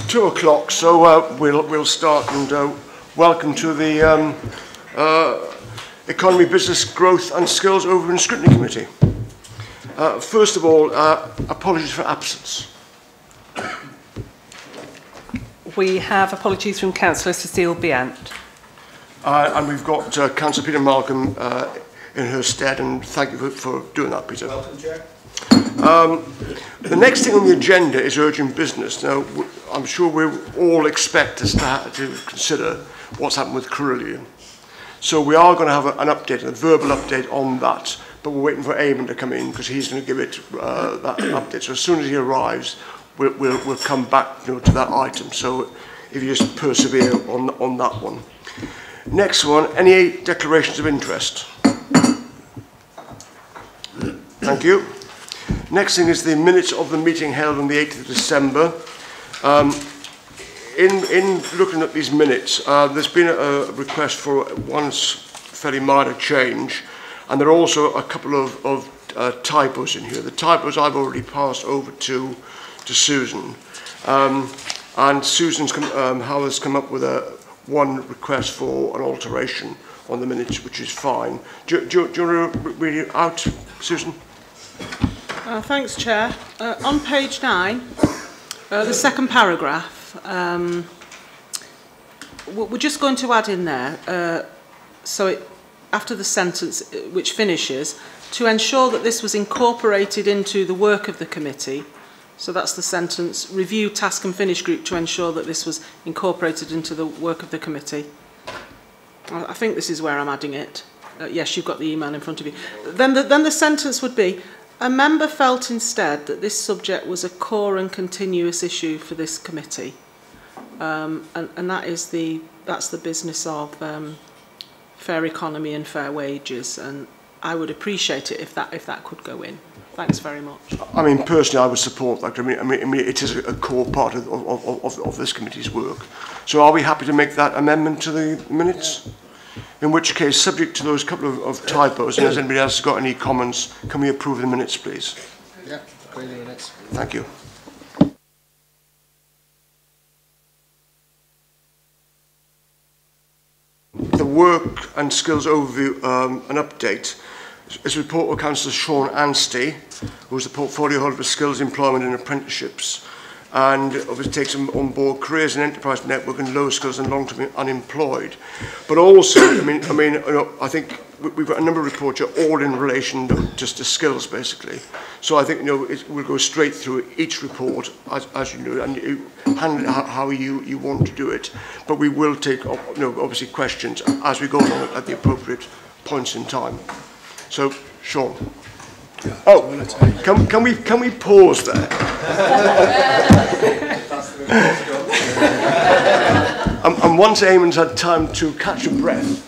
2 o'clock, so we'll start, and welcome to the Economy, Business, Growth and Skills Over and Scrutiny Committee. First of all, apologies for absence. We have apologies from Councillor Cecile Biant. And we've got Councillor Peter Malcolm in her stead, and thank you for doing that, Peter. Welcome, Chair. The next thing on the agenda is urgent business. Now, I'm sure we all expect us to consider what's happened with Carillion. So we are going to have an update, a verbal update on that, but we're waiting for Eamon to come in because he's going to give it that update. So as soon as he arrives, we'll come back to that item. So if you just persevere on that one. Next one, any declarations of interest? Thank you. Next thing is the minutes of the meeting held on the 8th of December. In looking at these minutes, there's been a request for one fairly minor change, and there are also a couple of typos in here. The typos I've already passed over to Susan, and Susan's has come up with one request for an alteration on the minutes, which is fine. Do you want to read it out, Susan? Thanks, Chair. On page 9, the second paragraph, we're just going to add in there, after the sentence which finishes, to ensure that this was incorporated into the work of the committee. So that's the sentence, review, task and finish group to ensure that this was incorporated into the work of the committee. I think this is where I'm adding it. Yes, you've got the email in front of you. Then the sentence would be, a member felt instead that this subject was a core and continuous issue for this committee, and that's the business of fair economy and fair wages. And I would appreciate it if that could go in. Thanks very much. I mean, personally, I would support that. I mean, it is a core part of this committee's work. So, are we happy to make that amendment to the minutes? Yeah. In which case, subject to those couple of typos, and has anybody else got any comments, can we approve the minutes, please? Yeah, agree the minutes. Thank you. The work and skills overview, an update, is a report of Councillor Sean Anstey, who is the portfolio holder for skills, employment and apprenticeships, and obviously takes on board careers and enterprise network and low skills and long-term unemployed. But also, I think we've got a number of reports here all in relation just to skills, basically. So I think we'll go straight through each report as you know, and you handle it how you want to do it. But we will take obviously questions as we go along at the appropriate points in time. So, Sean. Yeah. Oh, can we pause there? And once Eamon's had time to catch a breath,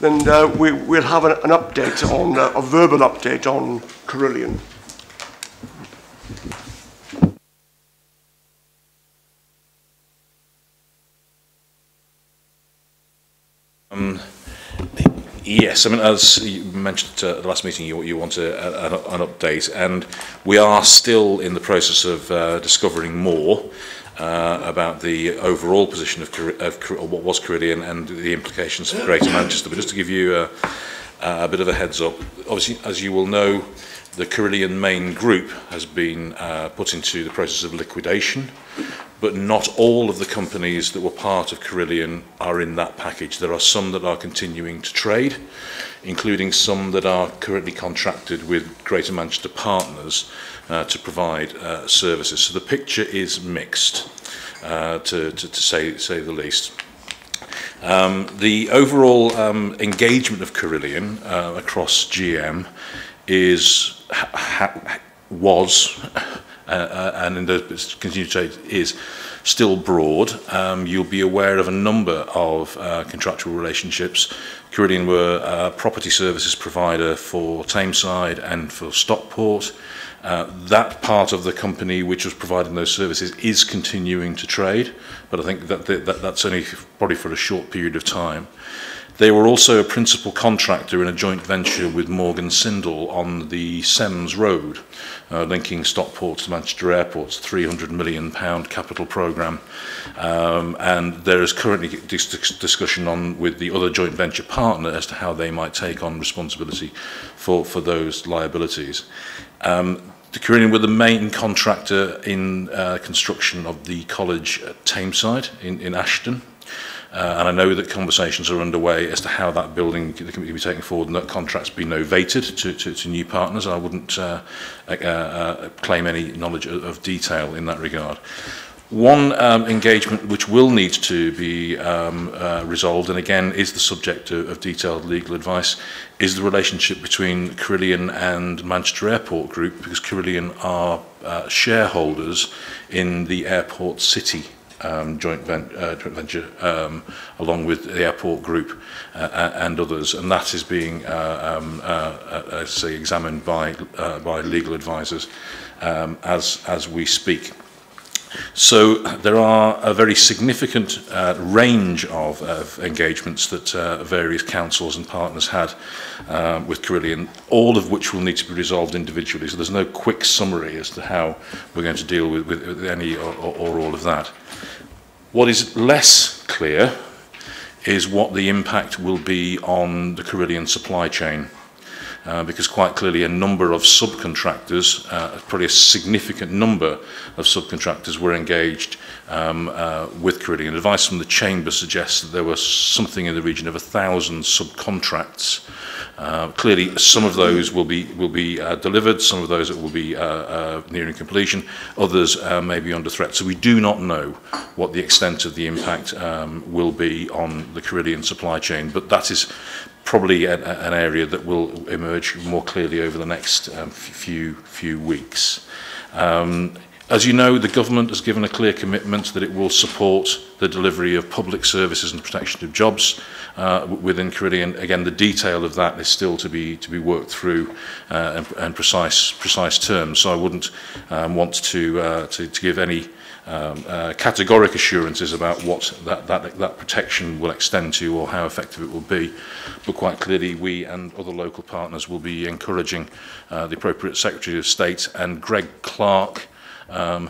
then we'll have an update on a verbal update on Carillion. Yes, I mean, as you mentioned at the last meeting, you want an update, and we are still in the process of discovering more about the overall position of what was Carillion and the implications for Greater Manchester. But just to give you a bit of a heads up, obviously, as you will know, the Carillion main group has been put into the process of liquidation, but not all of the companies that were part of Carillion are in that package. There are some that are continuing to trade, including some that are currently contracted with Greater Manchester partners to provide services. So the picture is mixed, to say the least. The overall engagement of Carillion across GM was and in the continued trade is still broad. You'll be aware of a number of contractual relationships. Carillion were a property services provider for Tameside and for Stockport. That part of the company which was providing those services is continuing to trade, but I think that's only probably for a short period of time. They were also a principal contractor in a joint venture with Morgan Sindall on the Thames Road, linking Stockport to Manchester Airport's £300 million capital programme. And there is currently discussion on with the other joint venture partner as to how they might take on responsibility for those liabilities. The Carillion were the main contractor in construction of the college at Tameside in Ashton. And I know that conversations are underway as to how that building can be taken forward and that contracts be novated to new partners. I wouldn't claim any knowledge of detail in that regard. One engagement which will need to be resolved, and again is the subject of detailed legal advice, is the relationship between Carillion and Manchester Airport Group, because Carillion are shareholders in the Airport City joint venture, along with the Airport Group and others, and that is being, I say, examined by legal advisors as we speak. So there are a very significant range of engagements that various councils and partners had with Carillion, all of which will need to be resolved individually. So there's no quick summary as to how we're going to deal with any or all of that. What is less clear is what the impact will be on the Carillion supply chain. Because quite clearly a number of subcontractors, probably a significant number of subcontractors were engaged with Carillion. Advice from the Chamber suggests that there was something in the region of 1,000 subcontracts. Clearly some of those will be delivered, some of those will be nearing completion, others may be under threat. So we do not know what the extent of the impact will be on the Carillion supply chain, but that is probably an area that will emerge more clearly over the next few weeks. As you know, the government has given a clear commitment that it will support the delivery of public services and protection of jobs within Carillion. Again, the detail of that is still to be worked through and precise terms. So I wouldn't want to give any categoric assurances about what that protection will extend to or how effective it will be, but quite clearly we and other local partners will be encouraging the appropriate Secretary of State, and Greg Clark,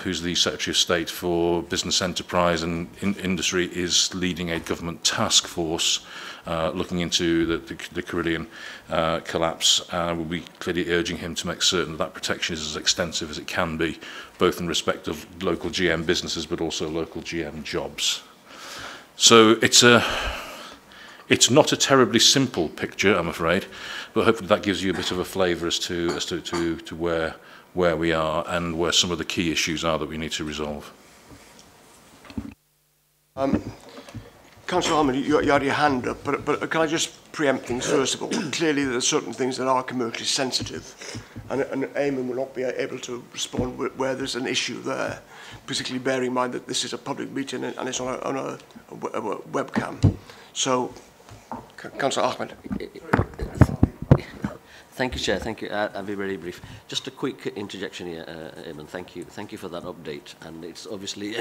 who's the Secretary of State for Business Enterprise and Industry, is leading a government task force looking into the Carillion collapse. We'll be clearly urging him to make certain that protection is as extensive as it can be, both in respect of local GM businesses but also local GM jobs. So it's not a terribly simple picture, I'm afraid, but hopefully that gives you a bit of a flavour as to where we are and where some of the key issues are that we need to resolve. Councillor Harmon, you had your hand up, but can I just preempt things first of all? Clearly there are certain things that are commercially sensitive, and Eamon will not be able to respond where there's an issue there, particularly bearing in mind that this is a public meeting and it's on a webcam. So, Councillor Ahmed. Thank you, Chair. Thank you. I'll be very brief. Just a quick interjection here, Eamon. Thank you for that update. And it's obviously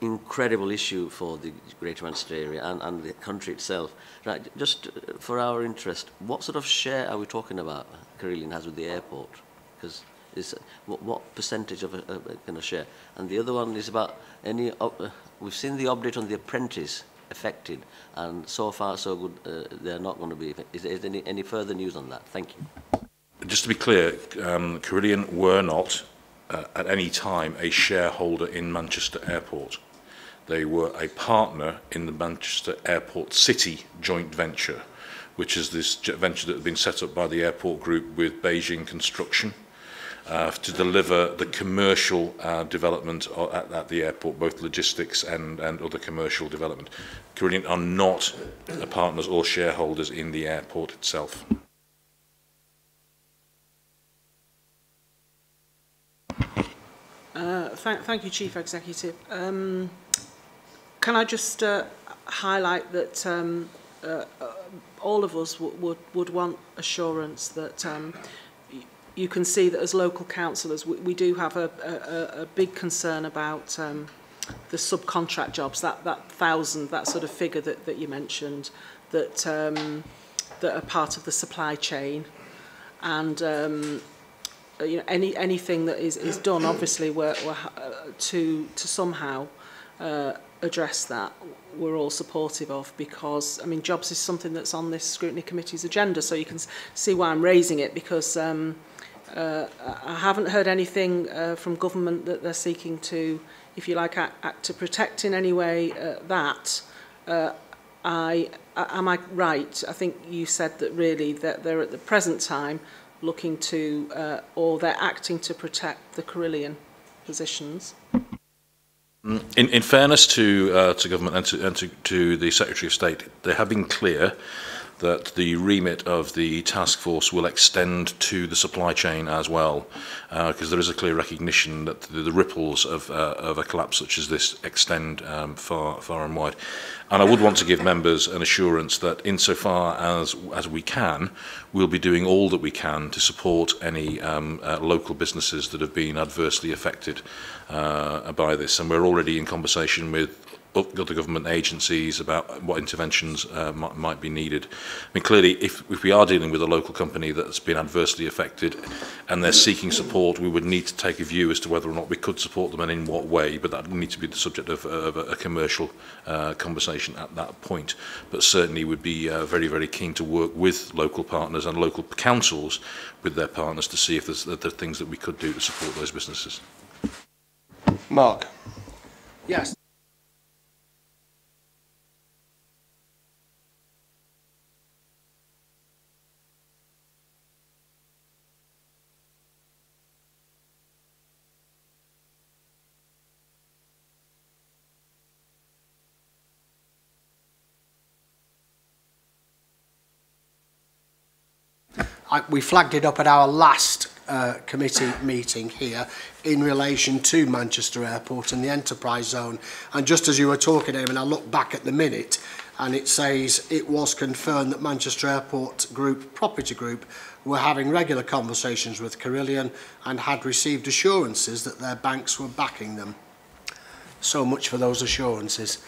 incredible issue for the Greater Manchester area and the country itself. Right, just for our interest, what sort of share are we talking about Carillion has with the airport? Because what percentage of a kind of share? And the other one is about any. We've seen the update on the apprentice affected, and so far so good. They're not going to be. Is there any further news on that? Thank you. Just to be clear, Carillion were not at any time a shareholder in Manchester Airport. They were a partner in the Manchester Airport City joint venture, which is this venture that had been set up by the Airport Group with Beijing Construction to deliver the commercial development at the airport, both logistics and other commercial development. Carillion are not partners or shareholders in the airport itself. Thank you, Chief Executive. Can I just highlight that all of us would want assurance that you can see that as local councillors we do have a big concern about the subcontract jobs, that 1,000, that sort of figure that you mentioned, that that are part of the supply chain, and you know, anything that is done, obviously, we're to somehow address that, we're all supportive of, because I mean, jobs is something that's on this Scrutiny Committee's agenda, so you can see why I'm raising it, because I haven't heard anything from government that they're seeking to, if you like, act to protect in any way that. Am I right? I think you said that really that they're at the present time looking to, or they're acting to protect the Carillion positions. In fairness to government and to the Secretary of State, they have been clear that the remit of the task force will extend to the supply chain as well, because there is a clear recognition that the ripples of a collapse such as this extend far and wide. And I would want to give members an assurance that insofar as we can, we'll be doing all that we can to support any local businesses that have been adversely affected by this. And we're already in conversation with other government agencies about what interventions might be needed. I mean, clearly, if we are dealing with a local company that's been adversely affected and they're seeking support, we would need to take a view as to whether or not we could support them and in what way, but that would need to be the subject of a commercial conversation at that point. But certainly would be very, very keen to work with local partners and local councils with their partners to see if there are things that we could do to support those businesses. Mark. Yes. We flagged it up at our last committee meeting here in relation to Manchester Airport and the enterprise zone. And just as you were talking, Eamon, I look back at the minute and it says it was confirmed that Manchester Airport Group, Property Group, were having regular conversations with Carillion and had received assurances that their banks were backing them. So much for those assurances.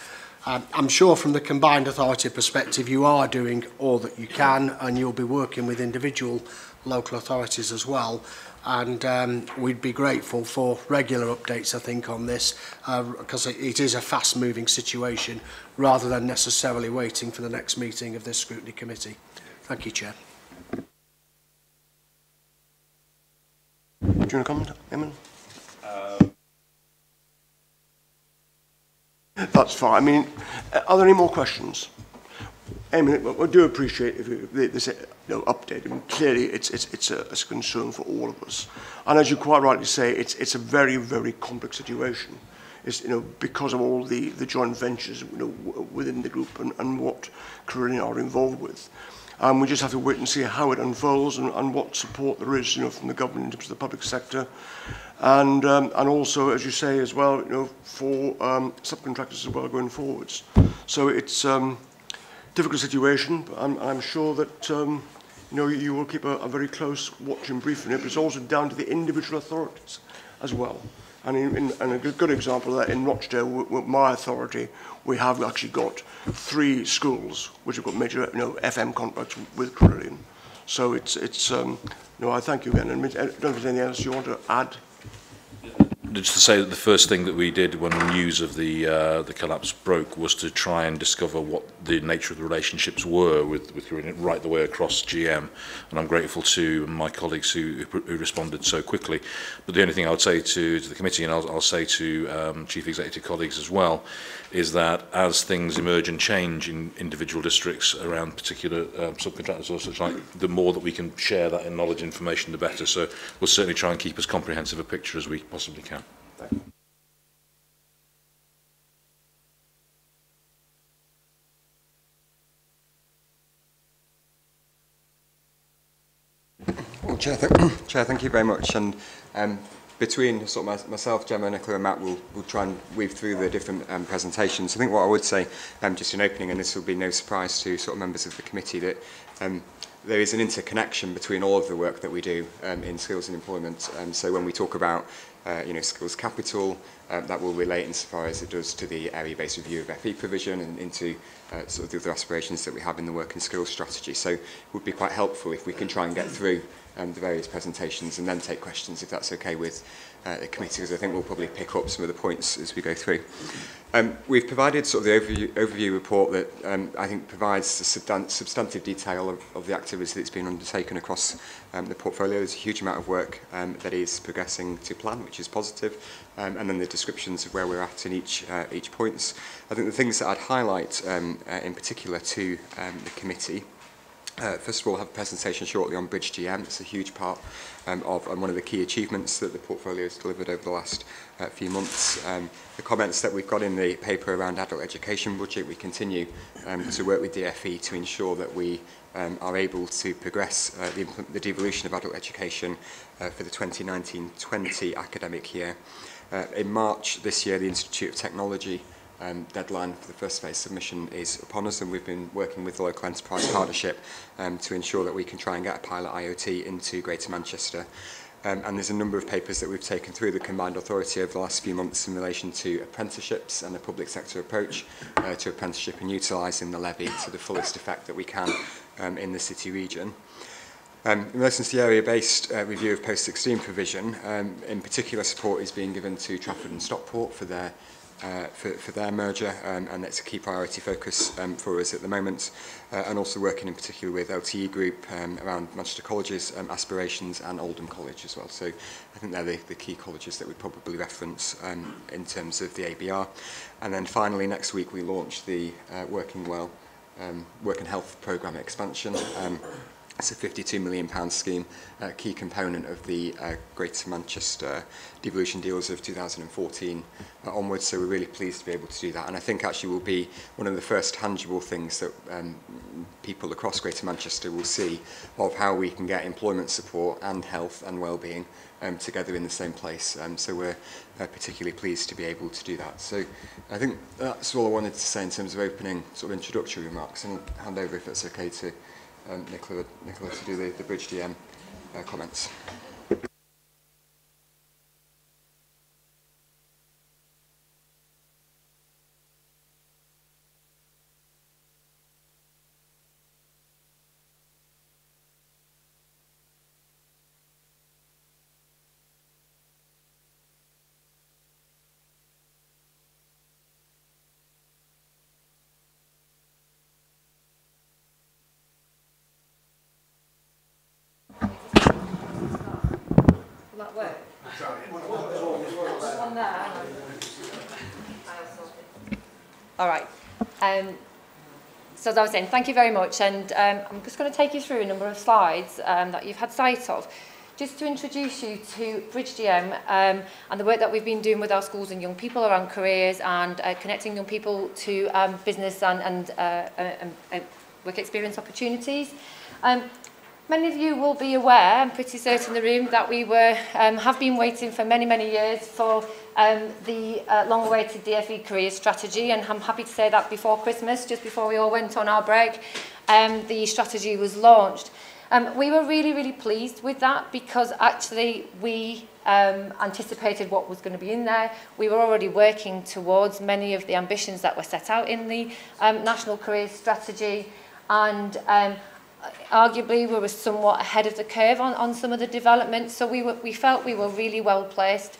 I'm sure from the combined authority perspective you are doing all that you can, and you'll be working with individual local authorities as well, and we'd be grateful for regular updates, I think, on this, because it is a fast moving situation rather than necessarily waiting for the next meeting of this Scrutiny Committee. Thank you, Chair. Do you want to comment, Eamon? That's fine. I mean, are there any more questions? I mean, I do appreciate if this update. I mean, clearly, it's a concern for all of us. And as you quite rightly say, it's a very, very complex situation. It's, because of all the joint ventures, within the group and what Carillion are involved with. We just have to wait and see how it unfolds and what support there is, from the government in terms of the public sector, and also, as you say as well, for subcontractors as well going forwards. So it's difficult situation, but I'm sure that you will keep a very close watch and brief on it. But it's also down to the individual authorities as well. And a good example of that, in Rochdale, with my authority, we have actually got 3 schools which have got major FM contracts with Carillion. So it's I thank you again. And I don't know if there's anything else you want to add. Just to say that the first thing that we did when the news of the collapse broke was to try and discover what the nature of the relationships were with Carillion right the way across GM, and I'm grateful to my colleagues who responded so quickly. But the only thing I would say to the committee, and I'll say to chief executive colleagues as well, is that as things emerge and change in individual districts around particular subcontractors or such like, the more that we can share that in knowledge information, the better. So we'll certainly try and keep as comprehensive a picture as we possibly can. Thank you. Well, Chair, thank you very much. And between sort of myself, Gemma, Nicola and Matt, we'll try and weave through the different presentations. I think what I would say, just in opening, and this will be no surprise to sort of members of the committee, that there is an interconnection between all of the work that we do in skills and employment. So when we talk about skills capital, that will relate insofar as it does to the area-based review of FE provision and into sort of the other aspirations that we have in the work and skills strategy. So it would be quite helpful if we can try and get through the various presentations and then take questions, if that's okay with the committee, because I think we'll probably pick up some of the points as we go through. We've provided sort of the overview report that I think provides a substantive detail of the activities that's been undertaken across the portfolio. There's a huge amount of work that is progressing to plan, which is positive, and then the descriptions of where we're at in each points. I think the things that I'd highlight in particular to the committee, first of all, we'll have a presentation shortly on Bridge GM. It's a huge part of one of the key achievements that the portfolio has delivered over the last few months. The comments that we've got in the paper around adult education budget, we continue to work with DFE to ensure that we are able to progress the devolution of adult education for the 2019-20 academic year. In March this year, the Institute of Technology deadline for the first phase submission is upon us, and we've been working with the Local Enterprise Partnership to ensure that we can try and get a pilot IoT into Greater Manchester. And there's a number of papers that we've taken through the combined authority over the last few months in relation to apprenticeships and a public sector approach to apprenticeship and utilising the levy to the fullest effect that we can in the city region. In relation to the area-based review of post-16 provision, in particular support is being given to Trafford and Stockport for their merger, and it's a key priority focus for us at the moment, and also working in particular with LTE Group around Manchester College's aspirations and Oldham College as well. So I think they're the key colleges that we probably reference in terms of the ABR. And then finally, next week we launch the Work and Health Programme expansion. It's a £52 million scheme, a key component of the Greater Manchester devolution deals of 2014 onwards, so we're really pleased to be able to do that. And I think actually will be one of the first tangible things that people across Greater Manchester will see of how we can get employment support and health and well-being together in the same place. So we're particularly pleased to be able to do that. So I think that's all I wanted to say in terms of opening sort of introductory remarks, and I'll hand over, if that's okay, to Nicola to do the Bridge DM comments. That work? All right. So as I was saying, thank you very much, and I'm just going to take you through a number of slides that you've had sight of, just to introduce you to Bridge GM and the work that we've been doing with our schools and young people around careers and connecting young people to business and work experience opportunities. Many of you will be aware, I'm pretty certain in the room, that we have been waiting for many, many years for the long-awaited DFE career strategy, and I'm happy to say that before Christmas, just before we all went on our break, the strategy was launched. We were really, really pleased with that because actually we anticipated what was going to be in there. We were already working towards many of the ambitions that were set out in the National Career Strategy, and arguably we were somewhat ahead of the curve on some of the developments, so we felt we were really well placed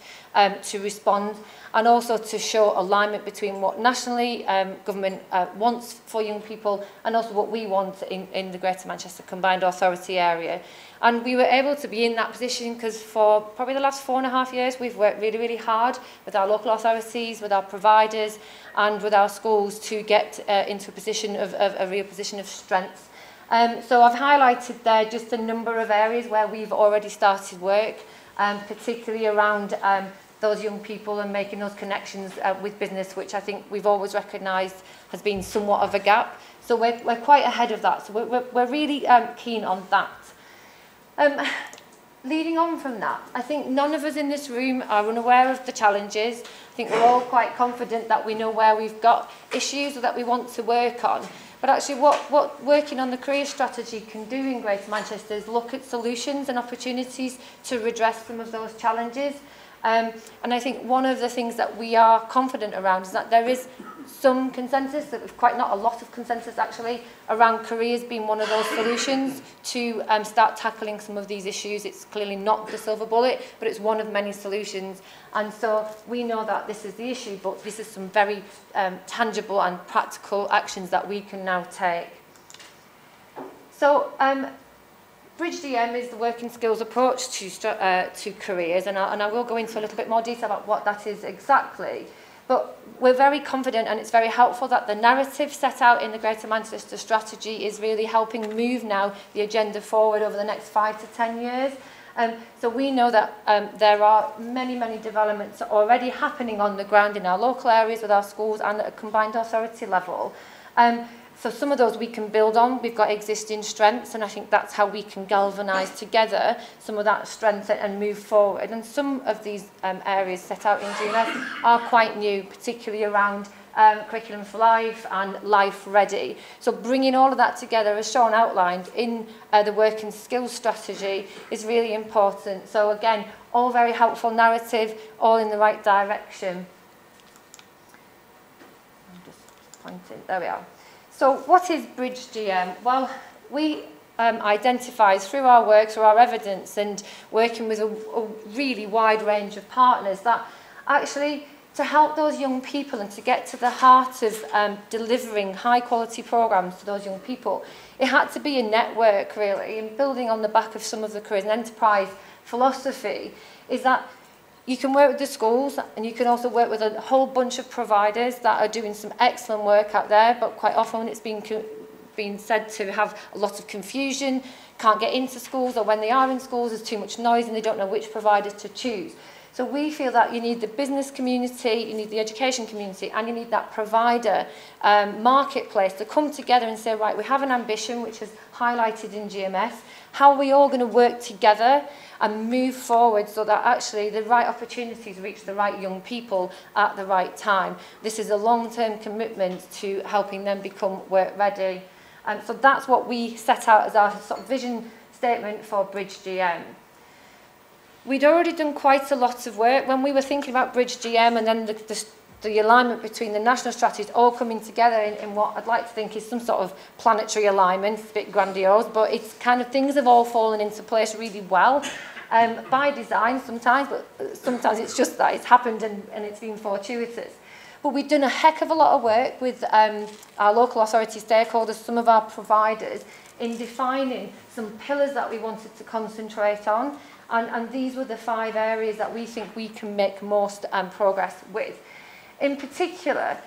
to respond and also to show alignment between what nationally government wants for young people and also what we want in the Greater Manchester Combined Authority area. And we were able to be in that position because for probably the last 4.5 years we've worked really, really hard with our local authorities, with our providers and with our schools to get into a position of a real position of strength. So I've highlighted there just a number of areas where we've already started work, particularly around those young people and making those connections with business, which I think we've always recognised has been somewhat of a gap. So we're quite ahead of that. So we're really keen on that. Leading on from that, I think none of us in this room are unaware of the challenges. I think we're all quite confident that we know where we've got issues or that we want to work on. But actually what working on the career strategy can do in Greater Manchester is look at solutions and opportunities to redress some of those challenges. And I think one of the things that we are confident around is that there is some consensus, quite not a lot of consensus actually, around careers being one of those solutions to start tackling some of these issues. It's clearly not the silver bullet, but it's one of many solutions. And so we know that this is the issue, but this is some very tangible and practical actions that we can now take. So Bridge DM is the working skills approach to careers, and I will go into a little bit more detail about what that is exactly. But we're very confident, and it's very helpful that the narrative set out in the Greater Manchester Strategy is really helping move now the agenda forward over the next 5 to 10 years. So we know that there are many, many developments already happening on the ground in our local areas with our schools and at a combined authority level. So some of those we can build on. We've got existing strengths, and I think that's how we can galvanise together some of that strength and move forward. And some of these areas set out in GMS are quite new, particularly around Curriculum for Life and Life Ready. So bringing all of that together, as Sean outlined in the Working Skills Strategy, is really important. So again, all very helpful narrative, all in the right direction. I'm just pointing, there we are. So what is Bridge GM? Well, we identify through our work, through our evidence, and working with a really wide range of partners, that actually to help those young people and to get to the heart of delivering high quality programmes to those young people, it had to be a network really, and building on the back of some of the careers and enterprise philosophy is that you can work with the schools, and you can also work with a whole bunch of providers that are doing some excellent work out there, but quite often it's been said to have a lot of confusion, can't get into schools, or when they are in schools there's too much noise and they don't know which provider to choose. So we feel that you need the business community, you need the education community, and you need that provider marketplace to come together and say, right, we have an ambition which is highlighted in GMS. How are we all going to work together and move forward so that actually the right opportunities reach the right young people at the right time? This is a long-term commitment to helping them become work ready. So that's what we set out as our sort of vision statement for Bridge GM. We'd already done quite a lot of work when we were thinking about Bridge GM, and then the alignment between the national strategies all coming together in what I'd like to think is some sort of planetary alignment. It's a bit grandiose, but it's kind of things have all fallen into place really well by design sometimes, but sometimes it's just that it's happened and it's been fortuitous. But we've done a heck of a lot of work with our local authority stakeholders, some of our providers, in defining some pillars that we wanted to concentrate on. And these were the 5 areas that we think we can make most progress with. In particular,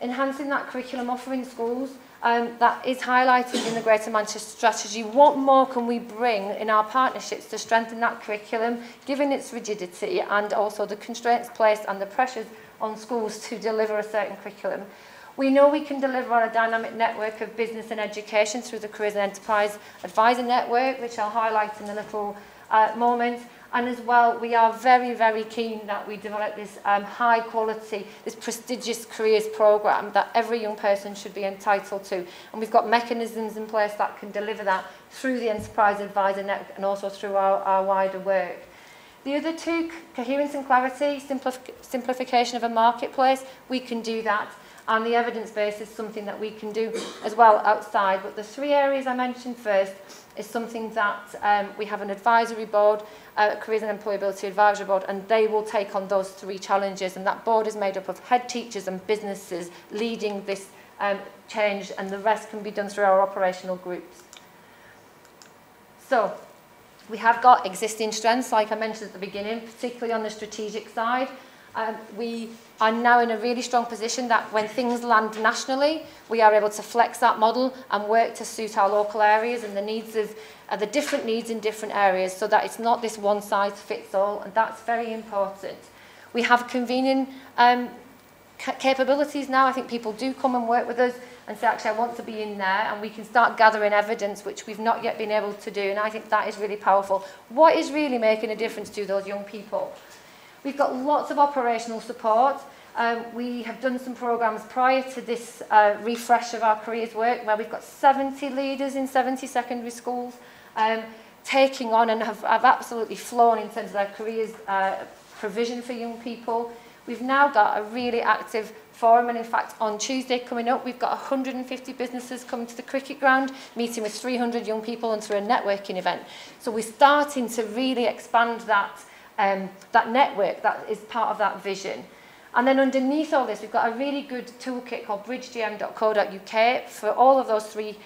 enhancing that curriculum offer in schools, that is highlighted in the Greater Manchester Strategy. What more can we bring in our partnerships to strengthen that curriculum, given its rigidity and also the constraints placed and the pressures on schools to deliver a certain curriculum? We know we can deliver on a dynamic network of business and education through the Careers and Enterprise Advisor Network, which I'll highlight in a little moment. And as well, we are very, very keen that we develop this high quality, this prestigious careers programme that every young person should be entitled to. And we've got mechanisms in place that can deliver that through the Enterprise Advisor Network and also through our wider work. The other 2, coherence and clarity, simplification of a marketplace, we can do that. And the evidence base is something that we can do as well outside. But the 3 areas I mentioned first is something that we have an advisory board, Careers and Employability Advisory Board, and they will take on those 3 challenges. And that board is made up of head teachers and businesses leading this change, and the rest can be done through our operational groups. So we have got existing strengths, like I mentioned at the beginning, particularly on the strategic side. We are now in a really strong position that when things land nationally, we are able to flex that model and work to suit our local areas and the needs of the different needs in different areas, so that it's not this one size fits all, and that's very important. We have convening capabilities now. I think people do come and work with us and say, actually, I want to be in there, and we can start gathering evidence, which we've not yet been able to do, and I think that is really powerful. What is really making a difference to those young people? We've got lots of operational support. We have done some programmes prior to this refresh of our careers work, where we've got 70 leaders in 70 secondary schools taking on and have absolutely flown in terms of their careers provision for young people. We've now got a really active forum, and in fact on Tuesday coming up we've got 150 businesses coming to the cricket ground, meeting with 300 young people and through a networking event. So we're starting to really expand that, that network that is part of that vision. And then underneath all this, we've got a really good toolkit called bridgegm.co.uk for all of those three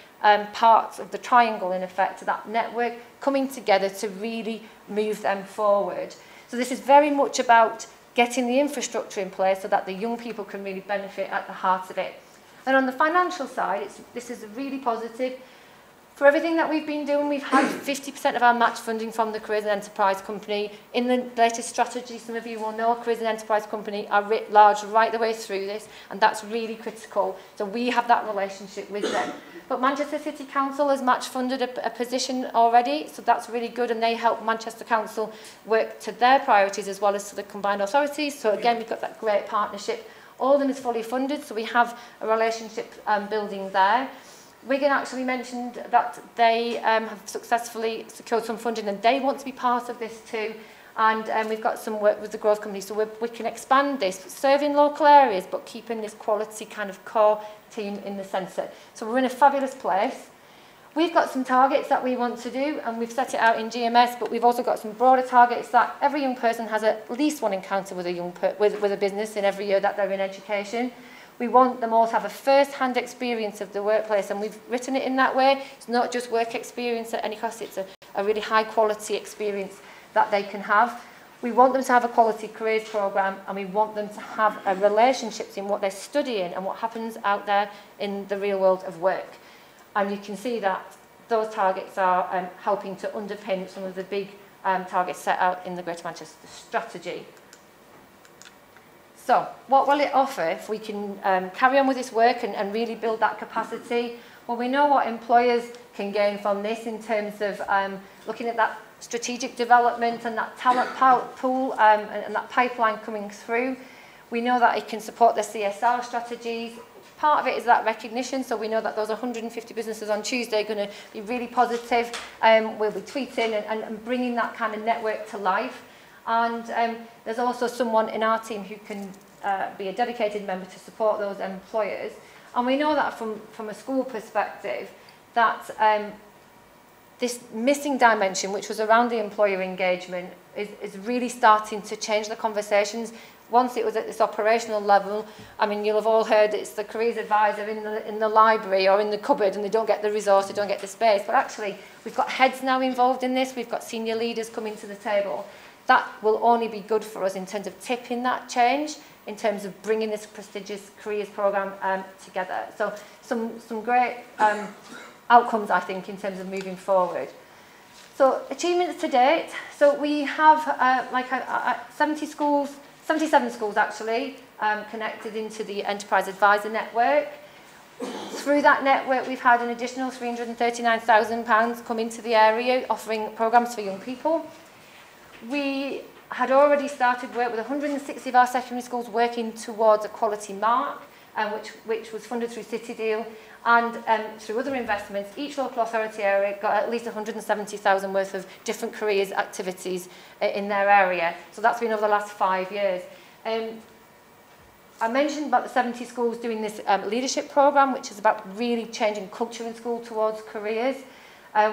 parts of the triangle, in effect, to that network coming together to really move them forward. So this is very much about getting the infrastructure in place so that the young people can really benefit at the heart of it. And on the financial side, this is really positive. For everything that we've been doing, we've had 50% of our match funding from the Careers and Enterprise Company. In the latest strategy, some of you will know, Careers and Enterprise Company are writ large right the way through this, and that's really critical. So we have that relationship with them. But Manchester City Council has match funded a position already, so that's really good, and they help Manchester Council work to their priorities as well as to the combined authorities. So again, we've got that great partnership. Alden is fully funded, so we have a relationship building there. Wigan actually mentioned that they have successfully secured some funding and they want to be part of this too. And we've got some work with the growth company, so we can expand this, serving local areas, but keeping this quality kind of core team in the centre. So we're in a fabulous place. We've got some targets that we want to do, and we've set it out in GMS, but we've also got some broader targets that every young person has at least one encounter with a business in every year that they're in education. We want them all to have a first-hand experience of the workplace, and we've written it in that way. It's not just work experience at any cost, it's a really high-quality experience that they can have. We want them to have a quality careers programme, and we want them to have a relationships in what they're studying and what happens out there in the real world of work. And you can see that those targets are helping to underpin some of the big targets set out in the Greater Manchester Strategy. So, what will it offer if we can carry on with this work and really build that capacity? Well, we know what employers can gain from this in terms of looking at that strategic development and that talent pool and that pipeline coming through. We know that it can support the CSR strategies. Part of it is that recognition, so we know that those 150 businesses on Tuesday are going to be really positive. We'll be tweeting and bringing that kind of network to life. And there's also someone in our team who can be a dedicated member to support those employers. And we know that from a school perspective, that this missing dimension, which was around the employer engagement, is really starting to change the conversations. Once it was at this operational level, I mean, you'll have all heard it's the careers advisor in the library or in the cupboard, and they don't get the resource, they don't get the space. But actually, we've got heads now involved in this, we've got senior leaders coming to the table. That will only be good for us in terms of tipping that change, in terms of bringing this prestigious careers programme together. So some great outcomes, I think, in terms of moving forward. So achievements to date. So we have 77 schools actually connected into the Enterprise Advisor Network. Through that network, we've had an additional £339,000 come into the area, offering programmes for young people. We had already started work with 160 of our secondary schools working towards a quality mark, which was funded through City Deal, and through other investments. Each local authority area got at least 170,000 worth of different careers activities in their area. So that's been over the last 5 years. I mentioned about the 70 schools doing this leadership programme, which is about really changing culture in school towards careers.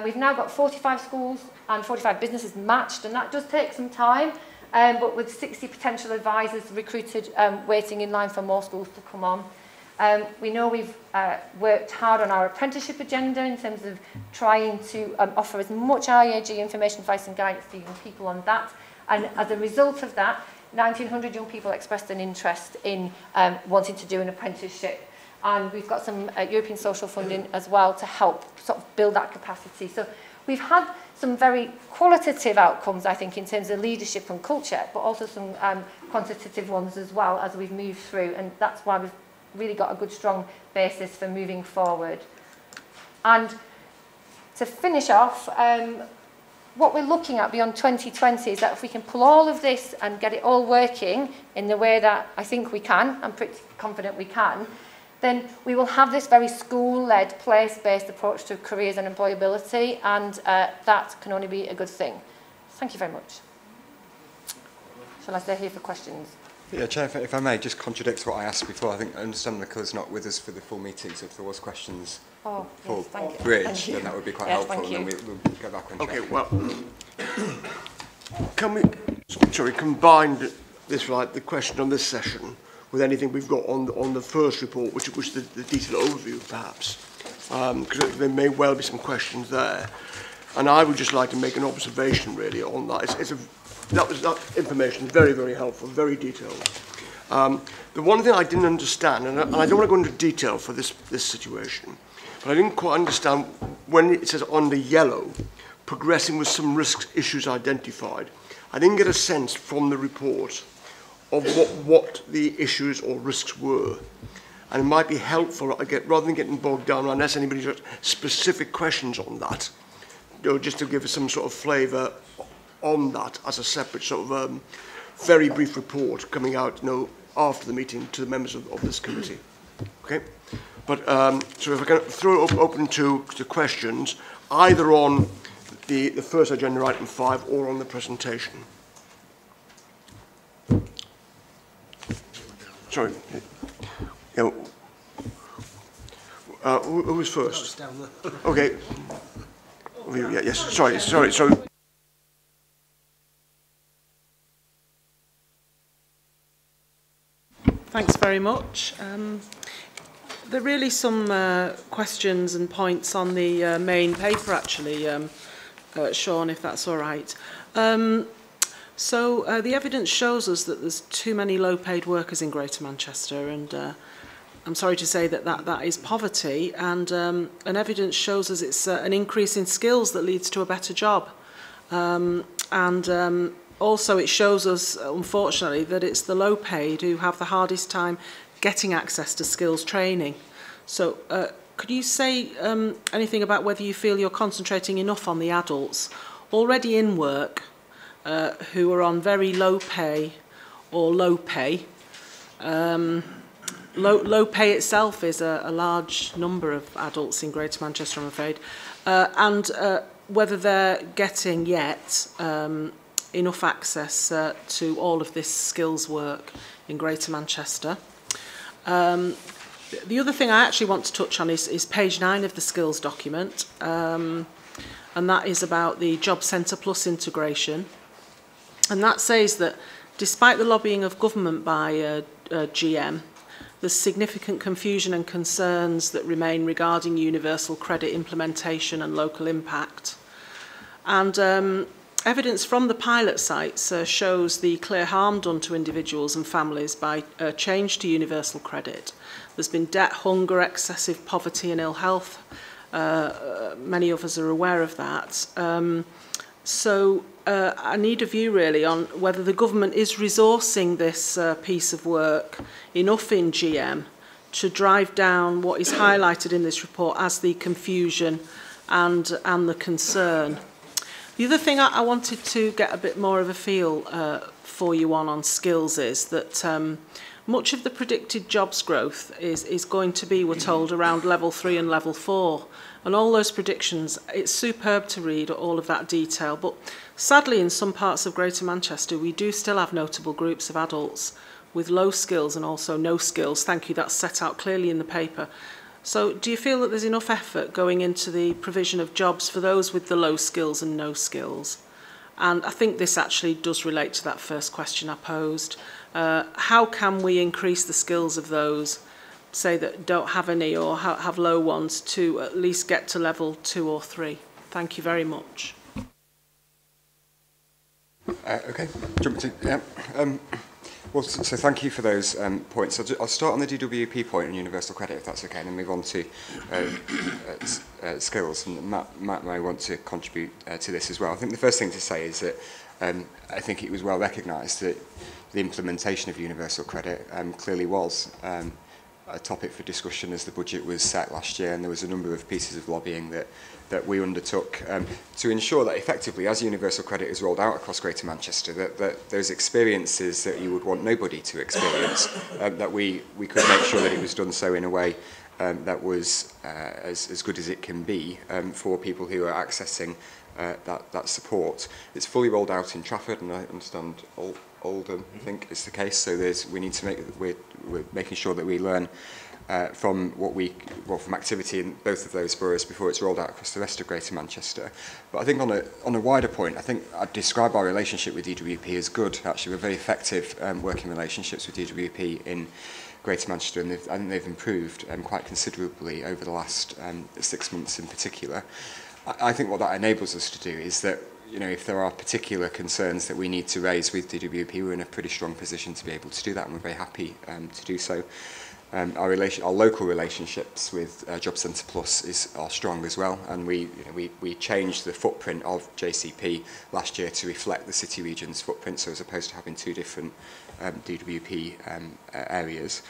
We've now got 45 schools and 45 businesses matched, and that does take some time, but with 60 potential advisors recruited, waiting in line for more schools to come on. We know we've worked hard on our apprenticeship agenda in terms of trying to offer as much IAG information, advice and guidance to young people on that. And as a result of that, 1,900 young people expressed an interest in wanting to do an apprenticeship. And we've got some European social funding as well to help sort of build that capacity. So we've had some very qualitative outcomes, I think, in terms of leadership and culture, but also some quantitative ones as well as we've moved through. And that's why we've really got a good, strong basis for moving forward. And to finish off, what we're looking at beyond 2020 is that if we can pull all of this and get it all working in the way that I think we can, I'm pretty confident we can, then we will have this very school-led, place-based approach to careers and employability, and that can only be a good thing. Thank you very much. shall I stay here for questions? Yeah, Chair, if I may, just contradicts what I asked before. I think I understand Nicola's not with us for the full meeting, so if there was questions for yes, thank you. bridge, Thank you. then that would be quite Yes, helpful, thank and you. then we'll go back on track. Okay, well, can we, sorry, combine this, like, the question on this session with anything we've got on the first report, which was the detailed overview, perhaps? Because there may well be some questions there. And I would just like to make an observation, really, on that. That information is very, very helpful, very detailed. The one thing I didn't understand, and I don't want to go into detail for this situation, but I didn't quite understand when it says on the yellow, progressing with some risk issues identified. I didn't get a sense from the report of what the issues or risks were. And it might be helpful, rather than getting bogged down, unless anybody's got specific questions on that, just to give us some sort of flavour on that as a separate sort of very brief report coming out, after the meeting to the members of this committee. Okay? But so if I can throw it open to questions, either on the first agenda item 5 or on the presentation. Sorry. Yeah. Who was first? Okay. Yeah, yes. Sorry. Thanks very much. There are really some questions and points on the main paper, actually, Sean, if that's all right. So the evidence shows us that there's too many low-paid workers in Greater Manchester, and I'm sorry to say that is poverty, and evidence shows us it's an increase in skills that leads to a better job. Also it shows us, unfortunately, that it's the low-paid who have the hardest time getting access to skills training. So could you say anything about whether you feel you're concentrating enough on the adults already in work who are on very low pay or low pay? Low pay itself is a large number of adults in Greater Manchester, I'm afraid, and whether they're getting yet enough access to all of this skills work in Greater Manchester. The other thing I actually want to touch on is page 9 of the skills document, and that is about the Job Centre Plus integration. And that says that despite the lobbying of government by GM, there's significant confusion and concerns that remain regarding universal credit implementation and local impact. And evidence from the pilot sites shows the clear harm done to individuals and families by change to universal credit. There's been debt, hunger, excessive poverty and ill health. Many of us are aware of that. So I need a view really on whether the government is resourcing this piece of work enough in GM to drive down what is highlighted in this report as the confusion and the concern. The other thing I wanted to get a bit more of a feel for you on skills is that much of the predicted jobs growth is going to be, we're told, around level 3 and level 4. And all those predictions, it's superb to read all of that detail. But sadly, in some parts of Greater Manchester, we do still have notable groups of adults with low skills and also no skills. Thank you, that's set out clearly in the paper. So do you feel that there's enough effort going into the provision of jobs for those with the low skills and no skills? And I think this actually does relate to that first question I posed. How can we increase the skills of those, say, that don't have any or have low ones, to at least get to level 2 or 3? Thank you very much. Okay. Jump to, yeah. Well, so thank you for those points. I'll start on the DWP point on universal credit, if that's okay, and then move on to skills. And Matt may want to contribute to this as well. I think the first thing to say is that I think it was well recognised that the implementation of universal credit clearly was a topic for discussion as the budget was set last year, and there was a number of pieces of lobbying that we undertook to ensure that effectively, as universal credit is rolled out across Greater Manchester, that those experiences that you would want nobody to experience, that we could make sure that it was done so in a way that was as good as it can be for people who are accessing that support. It's fully rolled out in Trafford, and I understand Oldham, I think is the case. So we need to we're making sure that we learn from from activity in both of those boroughs before it's rolled out across the rest of Greater Manchester. But I think on a wider point, I think I'd describe our relationship with DWP as good. Actually, we're very effective working relationships with DWP in Greater Manchester, and I think they've improved quite considerably over the last 6 months in particular. I think what that enables us to do is that, you know, if there are particular concerns that we need to raise with DWP, we're in a pretty strong position to be able to do that, and we're very happy to do so. Our local relationships with Job Centre Plus are strong as well, and we changed the footprint of JCP last year to reflect the city region's footprint, so as opposed to having two different DWP areas.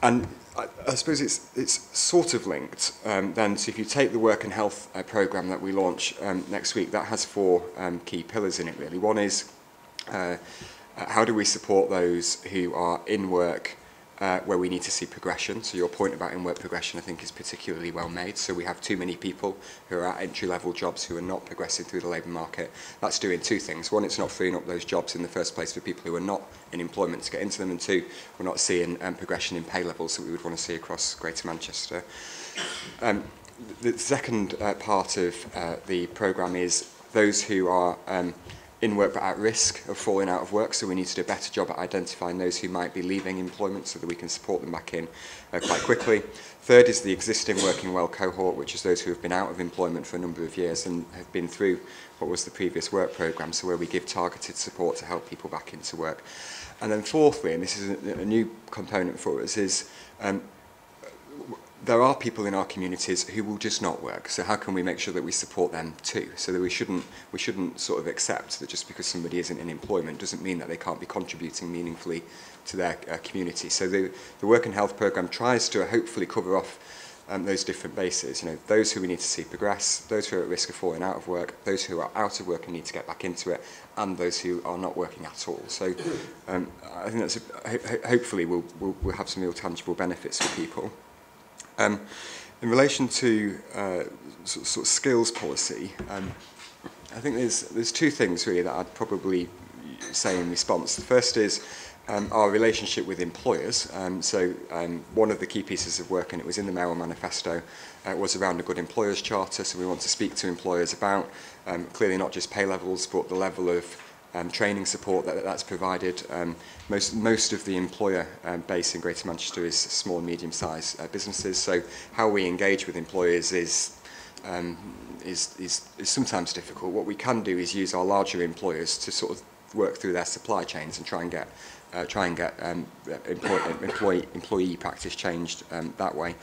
And I suppose it's sort of linked then. So if you take the work and health programme that we launch next week, that has four key pillars in it really. One is how do we support those who are in work where we need to see progression. So your point about in-work progression I think is particularly well made. So we have too many people who are at entry-level jobs who are not progressing through the labour market. That's doing two things. One, it's not freeing up those jobs in the first place for people who are not in employment to get into them, and two, we're not seeing progression in pay levels that we would want to see across Greater Manchester. The second part of the programme is those who are in work but at risk of falling out of work, so we need to do a better job at identifying those who might be leaving employment so that we can support them back in quite quickly. Third is the existing working well cohort, which is those who have been out of employment for a number of years and have been through what was the previous work programme, so where we give targeted support to help people back into work. And then fourthly, and this is a new component for us, is there are people in our communities who will just not work. So how can we make sure that we support them too? So that we shouldn't sort of accept that just because somebody isn't in employment doesn't mean that they can't be contributing meaningfully to their community. So the work and health programme tries to hopefully cover off those different bases. You know, those who we need to see progress, those who are at risk of falling out of work, those who are out of work and need to get back into it, and those who are not working at all. So I think that's hopefully we'll have some real tangible benefits for people. In relation to sort of skills policy, I think there's two things really that I'd probably say in response. The first is our relationship with employers. One of the key pieces of work, and it was in the Mayoral Manifesto, was around a good employers charter. So we want to speak to employers about clearly not just pay levels, but the level of training support that's provided. Most of the employer base in Greater Manchester is small and medium-sized businesses. So how we engage with employers is sometimes difficult. What we can do is use our larger employers to sort of work through their supply chains and try and get employee practice changed that way.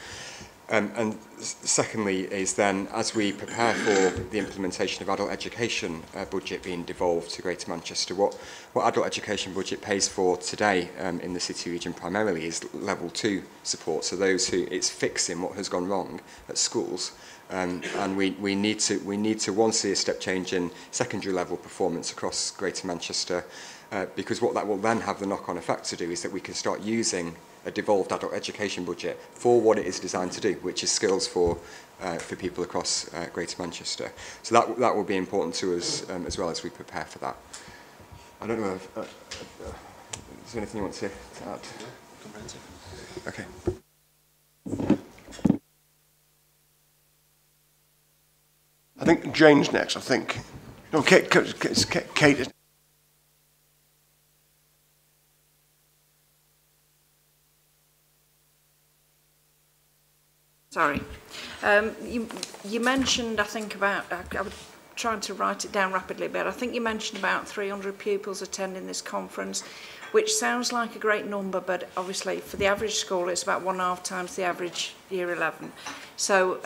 And secondly is then, as we prepare for the implementation of adult education budget being devolved to Greater Manchester, what adult education budget pays for today in the city region primarily is level 2 support, so those who it's fixing what has gone wrong at schools. And we need to one, see a step change in secondary level performance across Greater Manchester, because what that will then have the knock-on effect to do is that we can start using a devolved adult education budget for what it is designed to do, which is skills for people across Greater Manchester. So that will be important to us as well as we prepare for that. I don't know if is there anything you want to add? Okay. I think Jane's next. I think. No, Kate. Sorry. You mentioned, I think, about, I was trying to write it down rapidly, but I think you mentioned about 300 pupils attending this conference, which sounds like a great number, but obviously for the average school it's about 1.5 times the average year 11. So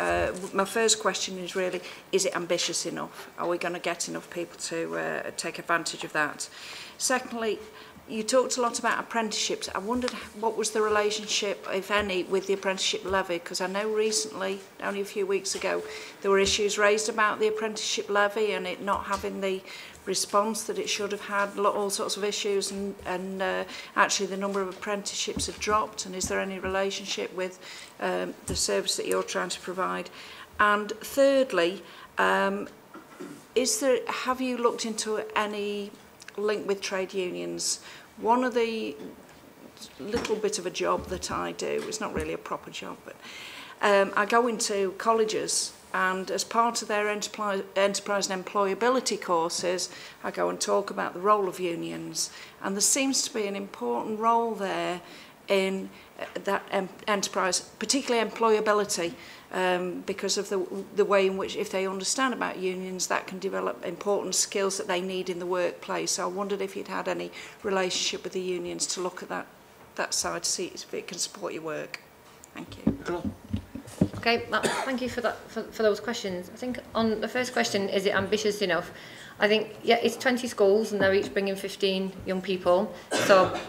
my first question is really, is it ambitious enough? Are we going to get enough people to take advantage of that? Secondly, you talked a lot about apprenticeships. I wondered what was the relationship, if any, with the apprenticeship levy, because I know recently, only a few weeks ago, there were issues raised about the apprenticeship levy and it not having the response that it should have had, all sorts of issues, and actually the number of apprenticeships had dropped. And is there any relationship with the service that you're trying to provide? And thirdly, have you looked into any linked with trade unions. One of the little bit of a job that I do, it's not really a proper job, but I go into colleges, and as part of their enterprise and employability courses, I go and talk about the role of unions, and there seems to be an important role there in that enterprise, particularly employability, because of the way in which, if they understand about unions, that can develop important skills that they need in the workplace. So I wondered if you'd had any relationship with the unions to look at that side to see if it can support your work. Thank you. Okay, well, thank you for that for those questions. I think on the first question, is it ambitious enough? I think, yeah, it's 20 schools and they're each bringing 15 young people. So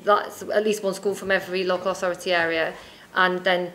that's at least one school from every local authority area. And then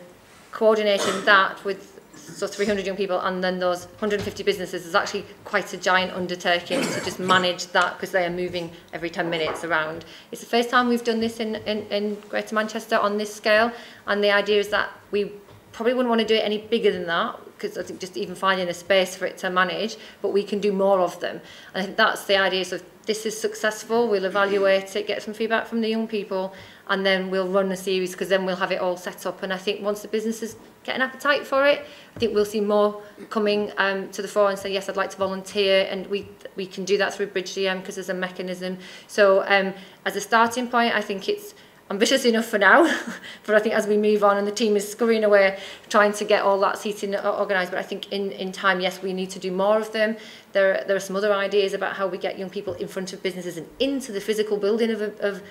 coordinating that with 300 young people and then those 150 businesses is actually quite a giant undertaking to just manage that, because they are moving every 10 minutes around. It's the first time we've done this in Greater Manchester on this scale, and the idea is that we probably wouldn't want to do it any bigger than that, because I think just even finding a space for it to manage, but we can do more of them. And I think that's the idea. So if this is successful, we'll evaluate it, get some feedback from the young people, and then we'll run a series, because then we'll have it all set up. And I think once the businesses get an appetite for it, I think we'll see more coming to the fore and say, yes, I'd like to volunteer, and we can do that through Bridge GM because there's a mechanism. So as a starting point, I think it's ambitious enough for now, but I think as we move on and the team is scurrying away trying to get all that seating organised, but I think in time, yes, we need to do more of them. There are some other ideas about how we get young people in front of businesses and into the physical building of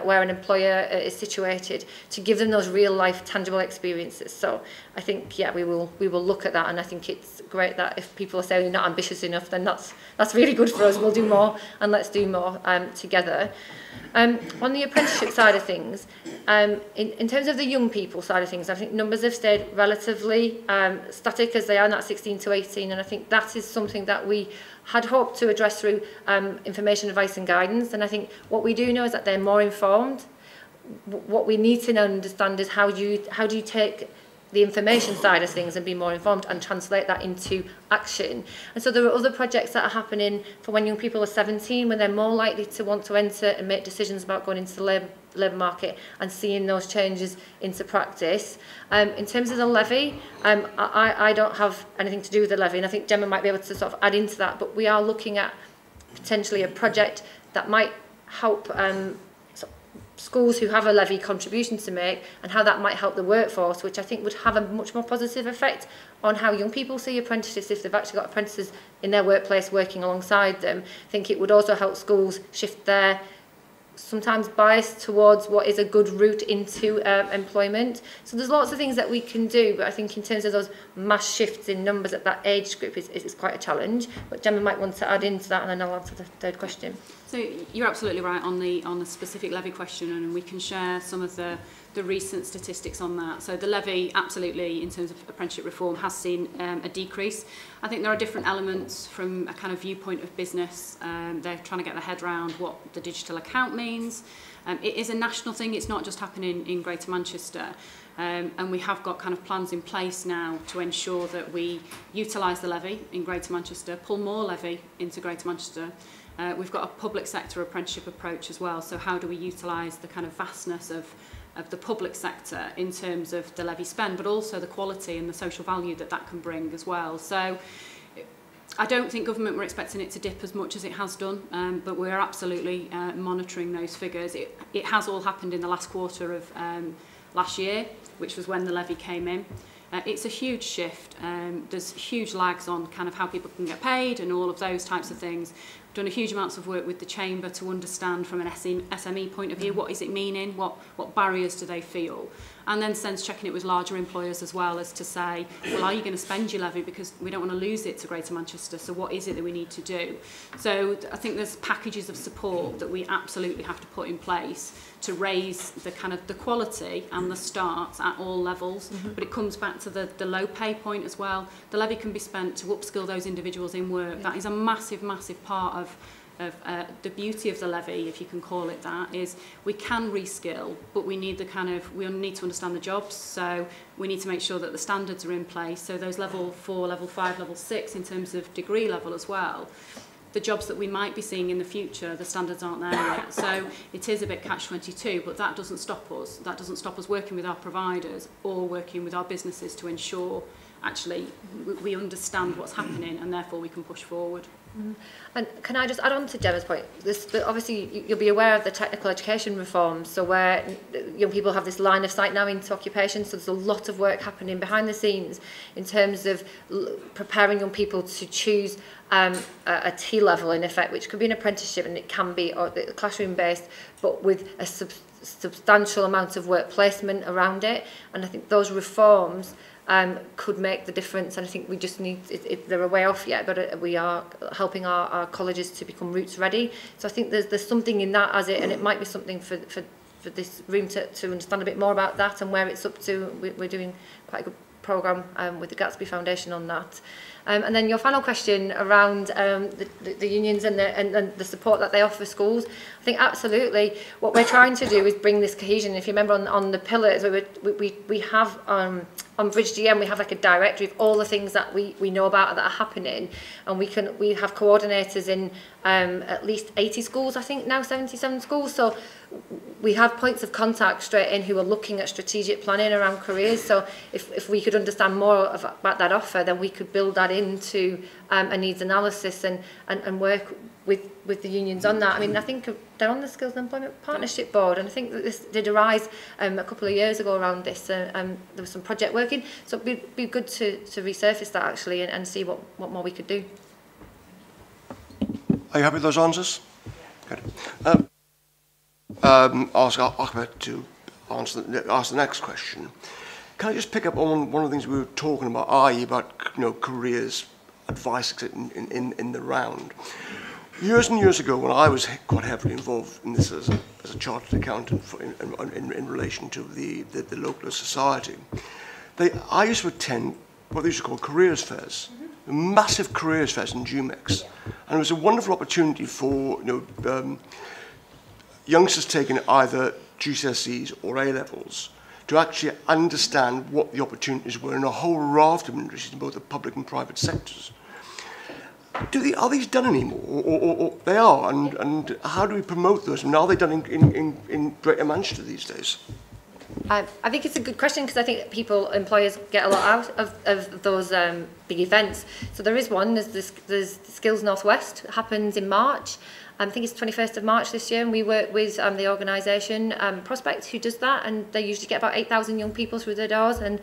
where an employer is situated, to give them those real life tangible experiences. So I think, yeah, we will look at that, and I think it's great that if people are saying you're not ambitious enough, then that's really good for us. We'll do more, and let's do more together. On the apprenticeship side of things, in terms of the young people side of things, I think numbers have stayed relatively static as they are in that 16 to 18, and I think that is something that we had hoped to address through information, advice and guidance. And I think what we do know is that they're more informed. What we need to know and understand is how do you take the information side of things and be more informed and translate that into action. And so there are other projects that are happening for when young people are 17, when they're more likely to want to enter and make decisions about going into the labour market and seeing those changes into practice. In terms of the levy, I don't have anything to do with the levy, and I think Gemma might be able to sort of add into that, but we are looking at potentially a project that might help schools who have a levy contribution to make, and how that might help the workforce, which I think would have a much more positive effect on how young people see apprenticeships if they've actually got apprentices in their workplace working alongside them. I think it would also help schools shift their sometimes bias towards what is a good route into employment. So there's lots of things that we can do, but I think in terms of those mass shifts in numbers at that age group is quite a challenge. But Gemma might want to add into that, and then I'll answer the third question. So you're absolutely right on the specific levy question, and we can share some of the recent statistics on that. So the levy, absolutely, in terms of apprenticeship reform, has seen a decrease. I think there are different elements from a kind of viewpoint of business. They're trying to get their head around what the digital account means. It is a national thing. It's not just happening in Greater Manchester. And we have got kind of plans in place now to ensure that we utilise the levy in Greater Manchester, pull more levy into Greater Manchester. We've got a public sector apprenticeship approach as well. So how do we utilise the kind of vastness of the public sector in terms of the levy spend, but also the quality and the social value that can bring as well. So I don't think government were expecting it to dip as much as it has done, but we're absolutely monitoring those figures. It has all happened in the last quarter of last year, which was when the levy came in. It's a huge shift. There's huge lags on kind of how people can get paid and all of those types of things. We've done a huge amounts of work with the Chamber to understand from an SME point of view, what is it meaning, what barriers do they feel, and then sense checking it with larger employers as well, as to say, well, are you going to spend your levy, because we don't want to lose it to Greater Manchester, so what is it that we need to do? So I think there's packages of support that we absolutely have to put in place to raise the kind of the quality and the starts at all levels. But it comes back to the low pay point as well. The levy can be spent to upskill those individuals in work. That is a massive, massive part of the beauty of the levy, if you can call it that, is we can reskill, but we need we need to understand the jobs. So we need to make sure that the standards are in place. So those level 4, level 5, level 6 in terms of degree level as well. the jobs that we might be seeing in the future, the standards aren't there yet. So it is a bit catch-22, but that doesn't stop us. That doesn't stop us working with our providers or working with our businesses to ensure actually we understand what's happening and therefore we can push forward. And can I just add on to Gemma's point? Obviously, you'll be aware of the technical education reforms, so where young people have this line of sight now into occupation, so there's a lot of work happening behind the scenes in terms of preparing young people to choose a T level in effect, which could be an apprenticeship and it can be classroom based, but with a substantial amount of work placement around it. And I think those reforms could make the difference, and I think we just need, they're a way off yet, but we are helping our colleges to become roots ready. So I think there's something in that as it, and it might be something for this room to understand a bit more about that and where it's up to. We're doing quite a good programme with the Gatsby Foundation on that. And then your final question around the unions and the support that they offer schools, I think absolutely what we're trying to do is bring this cohesion. If you remember on the pillars, we have on Bridge GM, we have like a directory of all the things that we know about that are happening, and we have coordinators in at least 80 schools, I think now 77 schools. So we have points of contact straight in who are looking at strategic planning around careers. So if we could understand more about that offer, then we could build that into a needs analysis and work with the unions on that. I mean, I think they're on the Skills and Employment Partnership Board, and I think that this did arise a couple of years ago around this. There was some project working, so it'd be good to resurface that actually and see what more we could do. Are you happy with those answers? Good. Ask Ahmed to ask the next question. Can I just pick up on one of the things we were talking about, i.e. about careers, advice in the round. Years and years ago, when I was quite heavily involved in this as a chartered accountant in relation to the local society, I used to attend what they used to call careers fairs, massive careers fairs in GMCA, and it was a wonderful opportunity for youngsters taking either GCSEs or A-levels to actually understand what the opportunities were in a whole raft of industries in both the public and private sectors. Are these done anymore, or they are, and how do we promote those? And are they done in Greater Manchester these days? I think it's a good question because I think employers get a lot out of those big events. So there is one, there's Skills Northwest, it happens in March. I think it's 21st of March this year, and we work with the organisation Prospect, who does that, and they usually get about 8,000 young people through their doors. And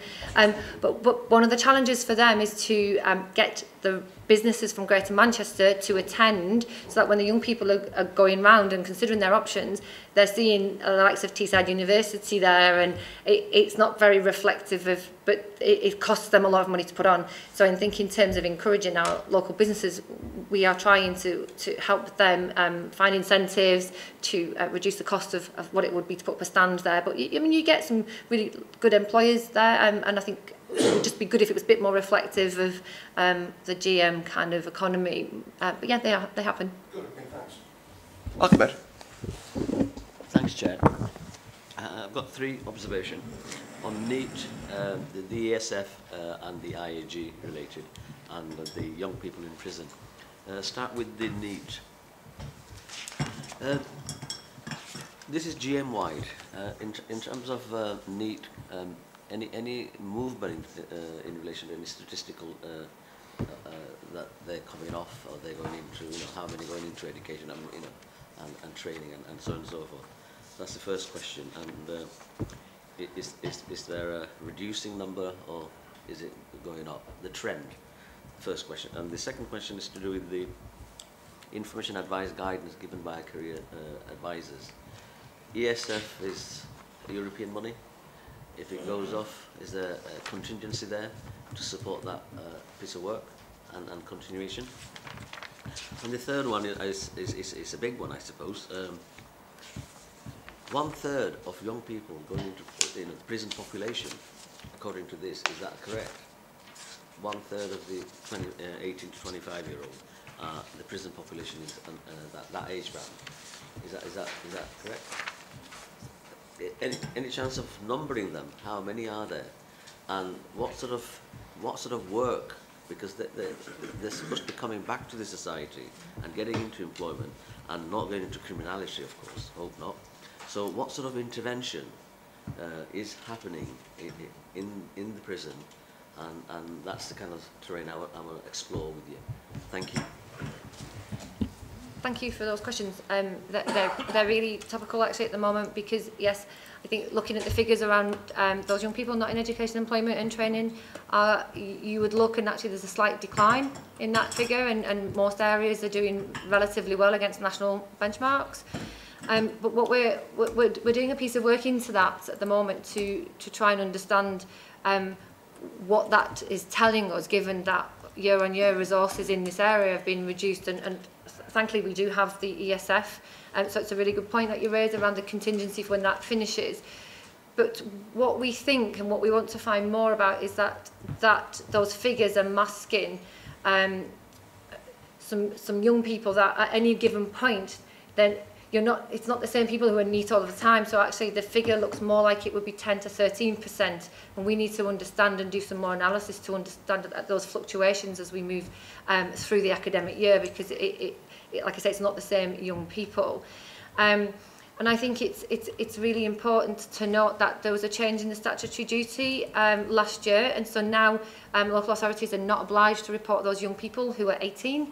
but one of the challenges for them is to get the businesses from Greater Manchester to attend, so that when the young people are going round and considering their options, they're seeing the likes of Teesside University there, and it's not very reflective of, but it costs them a lot of money to put on. So I think in terms of encouraging our local businesses, we are trying to help them find incentives to reduce the cost of what it would be to put up a stand there. But I mean, you get some really good employers there, and I think it would just be good if it was a bit more reflective of the GM kind of economy. But yeah, they happen. Good, okay, thanks. Ahmed. Thanks, Chair. I've got three observations on NEET, the ESF and the IAG related, and the young people in prison. Start with the NEET. This is GM-wide. In terms of NEET, any movement in relation to any statistical that they're coming off, or they're going into, how many going into education, and training, and so on and so forth. That's the first question. And is there a reducing number, or is it going up? The trend. First question. And the second question is to do with the information advice guidance given by career advisors. ESF is European money. If it goes off, is there a contingency there to support that piece of work and continuation? And the third one is a big one, I suppose. 1/3 of young people going into the prison population, according to this, is that correct? 1/3 of the 18 to 25-year-old, the prison population is that age band. Is that correct? Any chance of numbering them? How many are there? And what sort of work because they're supposed to be coming back to the society and getting into employment and not going into criminality, of course, hope not. So what sort of intervention is happening in the prison, and that's the kind of terrain I want to explore with you. Thank you. Thank you for those questions. They're really topical actually at the moment, because yes, I think looking at the figures around those young people not in education, employment and training, you would look and actually there's a slight decline in that figure, and most areas are doing relatively well against national benchmarks. But what we're doing a piece of work into that at the moment to try and understand what that is telling us, given that year-on-year resources in this area have been reduced, and thankfully we do have the ESF, so it's a really good point that you raised around the contingency for when that finishes. But what we think and what we want to find more about is that those figures are masking some young people that at any given point, then it's not the same people who are NEET all of the time, so actually the figure looks more like it would be 10 to 13%, and we need to understand and do some more analysis to understand those fluctuations as we move through the academic year, because it like I say, it's not the same young people. And I think it's really important to note that there was a change in the statutory duty last year, and so now local authorities are not obliged to report those young people who are 18,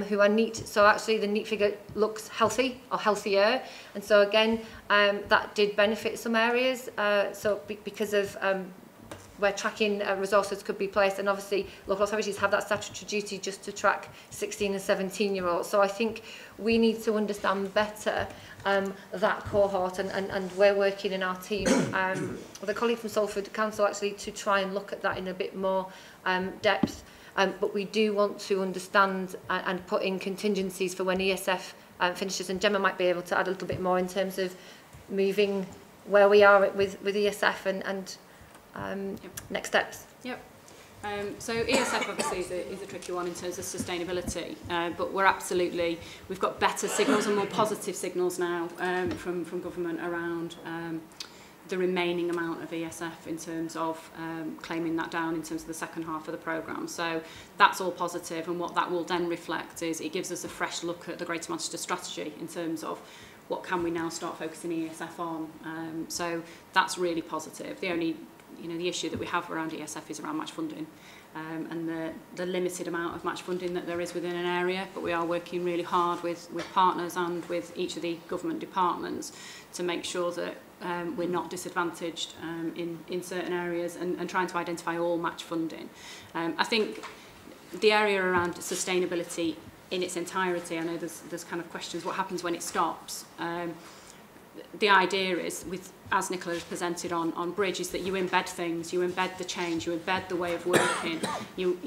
who are NEET. So actually the NEET figure looks healthy or healthier, and so again that did benefit some areas. Because of where tracking resources could be placed, and obviously local authorities have that statutory duty just to track 16 and 17-year-olds. So I think we need to understand better that cohort, and we're working in our team with a colleague from Salford Council actually to try and look at that in a bit more depth. But we do want to understand and put in contingencies for when ESF finishes, and Gemma might be able to add a little bit more in terms of moving where we are with ESF and next steps. Yep. So ESF obviously is a tricky one in terms of sustainability, but we've got better signals and more positive signals now from government around the remaining amount of ESF in terms of claiming that down in terms of the second half of the programme. So that's all positive, and what that will then reflect is it gives us a fresh look at the Greater Manchester strategy in terms of what can we now start focusing ESF on. So that's really positive. The only the issue that we have around ESF is around match funding, and the limited amount of match funding that there is within an area, but we are working really hard with partners and with each of the government departments to make sure that we're not disadvantaged in certain areas, and trying to identify all match funding. I think the area around sustainability in its entirety, I know there's kind of questions what happens when it stops. The idea is, as Nicola has presented on Bridge, is that you embed things, you embed the change, you embed the way of working, you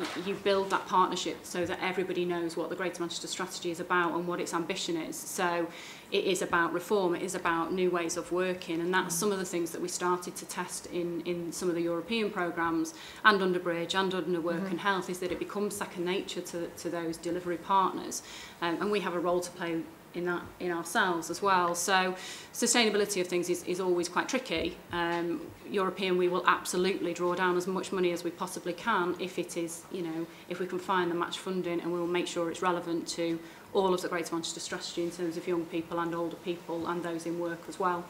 build that partnership so that everybody knows what the Greater Manchester strategy is about and what its ambition is. So it is about reform, it is about new ways of working, and that's some of the things that we started to test in some of the European programmes and under Bridge and under Work and Health, is that it becomes second nature to those delivery partners, and we have a role to play in ourselves as well. So sustainability of things is always quite tricky. European, we will absolutely draw down as much money as we possibly can if it is, if we can find the match funding, and we will make sure it's relevant to all of the Greater Manchester strategy in terms of young people and older people and those in work as well.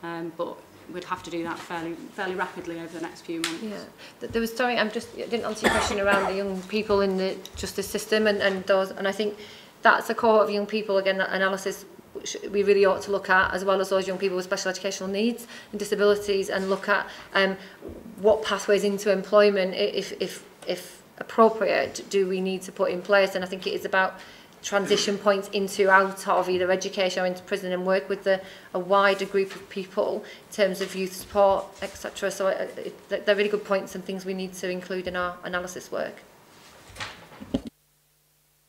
But we'd have to do that fairly rapidly over the next few months. Yeah, there was sorry, I didn't answer your question around the young people in the justice system and I think that's a cohort of young people, again, that analysis we really ought to look at, as well as those young people with special educational needs and disabilities, and look at what pathways into employment, if appropriate, do we need to put in place. And I think it is about transition points into, out of either education or into prison, and work with a wider group of people in terms of youth support, etc. So they're really good points and things we need to include in our analysis work.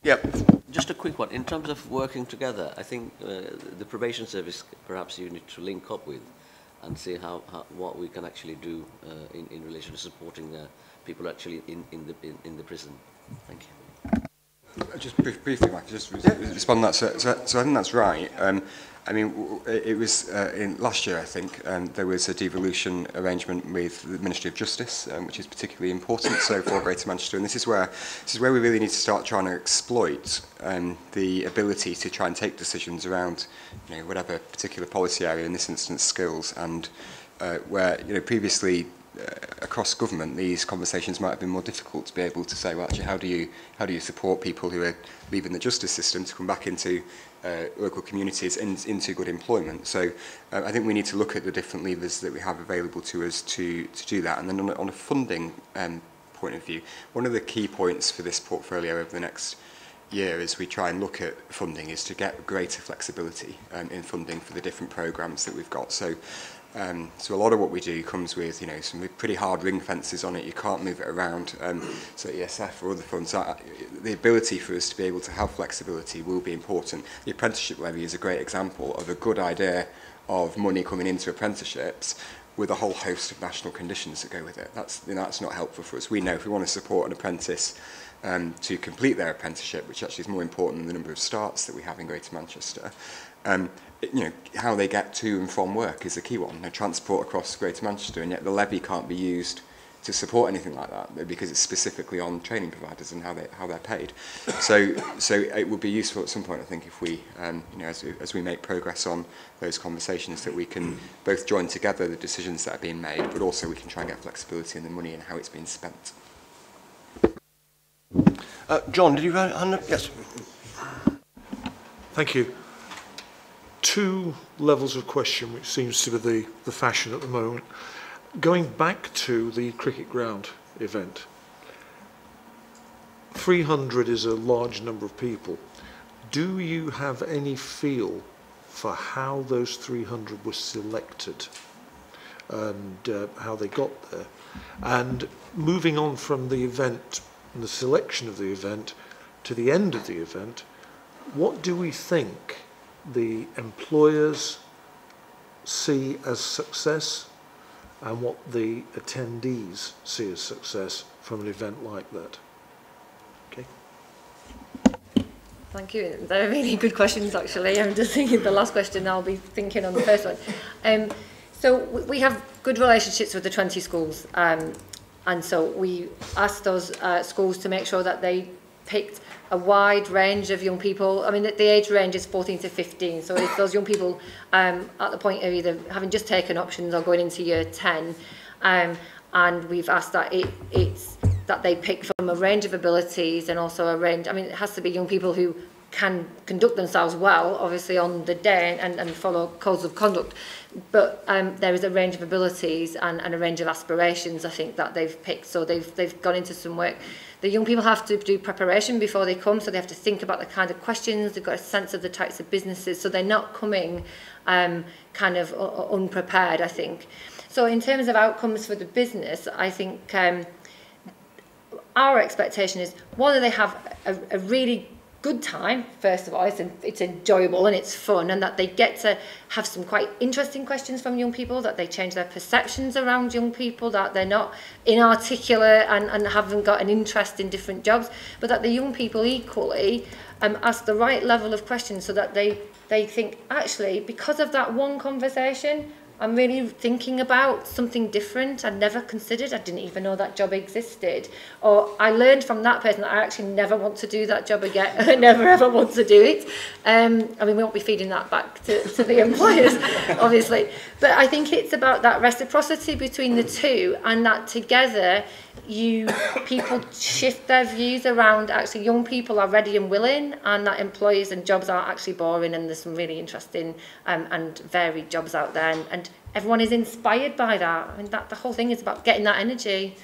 Yep. Just a quick one. In terms of working together, I think the probation service perhaps you need to link up with and see what we can actually do in relation to supporting people actually in the prison. Thank you. Just briefly, Mike, just respond to that. So I think that's right. I mean, it was in last year, I think, there was a devolution arrangement with the Ministry of Justice, which is particularly important so for Greater Manchester. And this is where we really need to start trying to exploit the ability to try and take decisions around, whatever particular policy area, in this instance, skills, and where previously across government these conversations might have been more difficult to be able to say, well, actually, how do you support people who are leaving the justice system to come back into local communities into good employment. So I think we need to look at the different levers that we have available to us to do that. And then on a funding point of view, one of the key points for this portfolio over the next year as we try and look at funding is to get greater flexibility in funding for the different programmes that we've got. So a lot of what we do comes with, some pretty hard ring fences on it. You can't move it around. So ESF or other funds, the ability for us to be able to have flexibility will be important. The apprenticeship levy is a great example of a good idea of money coming into apprenticeships with a whole host of national conditions that go with it. That's not helpful for us. We know if we want to support an apprentice to complete their apprenticeship, which actually is more important than the number of starts that we have in Greater Manchester, how they get to and from work is a key one. Transport across Greater Manchester, and yet the levy can't be used to support anything like that because it's specifically on training providers and how they're paid. So it would be useful at some point, I think, if we, as we make progress on those conversations, that we can both join together the decisions that are being made, but also we can try and get flexibility in the money and how it's being spent. John, did you have a hand up? Yes. Thank you. Two levels of question, which seems to be the fashion at the moment. Going back to the cricket ground event, 300 is a large number of people. Do you have any feel for how those 300 were selected and how they got there? And moving on from the event and the selection of the event to the end of the event, what do we think the employers see as success and what the attendees see as success from an event like that? Okay. Thank you. They're really good questions, actually. I'm just thinking the last question, I'll be thinking on the first one. So we have good relationships with the 20 schools, and so we asked those schools to make sure that they picked a wide range of young people. I mean, the age range is 14 to 15, so it's those young people at the point of either having just taken options or going into year 10, and we've asked that it's that they pick from a range of abilities and also a range. I mean, it has to be young people who can conduct themselves well, obviously on the day, and follow codes of conduct, but there is a range of abilities and a range of aspirations, I think, that they've picked. So they've gone into some work. The young people have to do preparation before they come, so they have to think about the kind of questions. They've got a sense of the types of businesses, so they're not coming kind of unprepared, I think. So in terms of outcomes for the business, I think our expectation is, one, that they have a really good time. First of all, it's enjoyable and it's fun, and that they get to have some quite interesting questions from young people, that they change their perceptions around young people, that they're not inarticulate and haven't got an interest in different jobs, but that the young people equally ask the right level of questions, so that they think, actually, because of that one conversation, I'm really thinking about something different I'd never considered. I didn't even know that job existed. Or I learned from that person that I actually never want to do that job again. I never ever want to do it. I mean, we won't be feeding that back to the employers, obviously. But I think it's about that reciprocity between the two, and that together people shift their views around, actually young people are ready and willing, and that employers and jobs aren't actually boring, and there's some really interesting and varied jobs out there, and everyone is inspired by that. I mean, the whole thing is about getting that energy.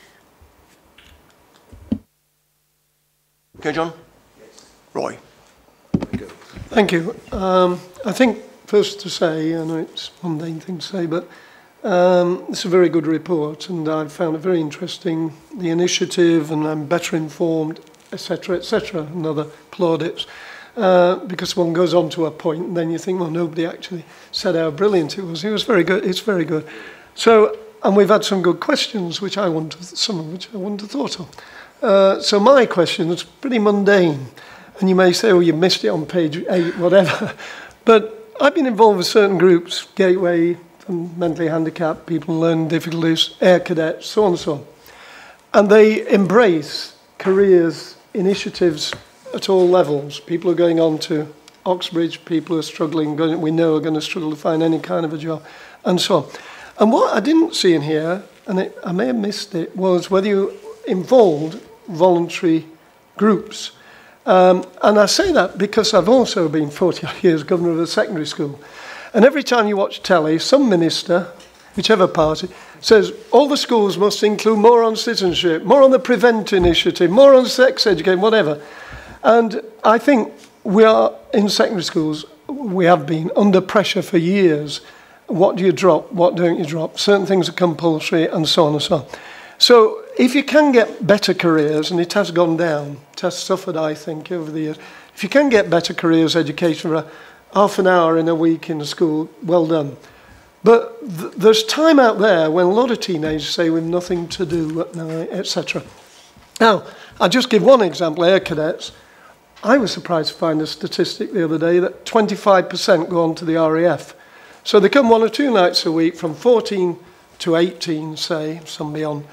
Okay, John? Yes. Roy? Thank you. I think first to say, I know it's a mundane thing to say, but it's a very good report, and I've found it very interesting, the initiative, and I'm better informed, etc., etc., and other plaudits, because one goes on to a point, and then you think, well, nobody actually said how brilliant it was. It was very good. It's very good. So, and we've had some good questions, some of which I wouldn't have thought of. So my question is pretty mundane. And you may say, oh, you missed it on page 8, whatever. But I've been involved with certain groups, Gateway, mentally handicapped, people learning difficulties, air cadets, so on and so on. And they embrace careers, initiatives at all levels. People are going on to Oxbridge, people are struggling, we know are going to struggle to find any kind of a job, and so on. And what I didn't see in here, and I may have missed it, was whether you involved voluntary groups. And I say that because I've also been 40 years governor of a secondary school. And every time you watch telly, some minister, whichever party, says all the schools must include more on citizenship, more on the Prevent initiative, more on sex education, whatever. And I think we are, in secondary schools, we have been under pressure for years. What do you drop? What don't you drop? Certain things are compulsory, and so on and so on. So if you can get better careers, and it has gone down, it has suffered, I think, over the years. If you can get better careers education for half an hour in a week in a school, well done. But there's time out there when a lot of teenagers say we've nothing to do at night, etc. Now, I'll just give one example, air cadets. I was surprised to find a statistic the other day that 25% go on to the RAF. So they come 1 or 2 nights a week from 14 to 18, say, some beyond.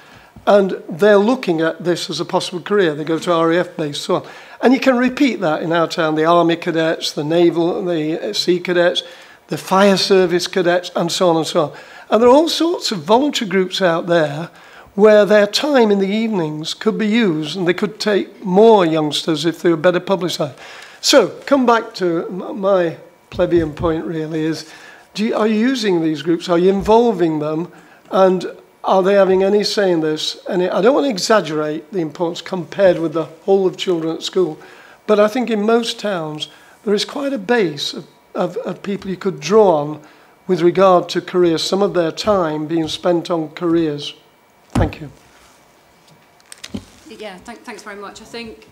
And they're looking at this as a possible career. They go to RAF base, so on. And you can repeat that in our town, the Army cadets, the Naval, the Sea cadets, the Fire Service cadets, and so on and so on. And there are all sorts of voluntary groups out there where their time in the evenings could be used, and they could take more youngsters if they were better publicised. So, come back to my plebeian point, really, is, are you using these groups? Are you involving them? And are they having any say in this? And I don't want to exaggerate the importance compared with the whole of children at school, but I think in most towns there is quite a base of people you could draw on with regard to careers, some of their time being spent on careers. Thank you. Yeah, thanks very much. I think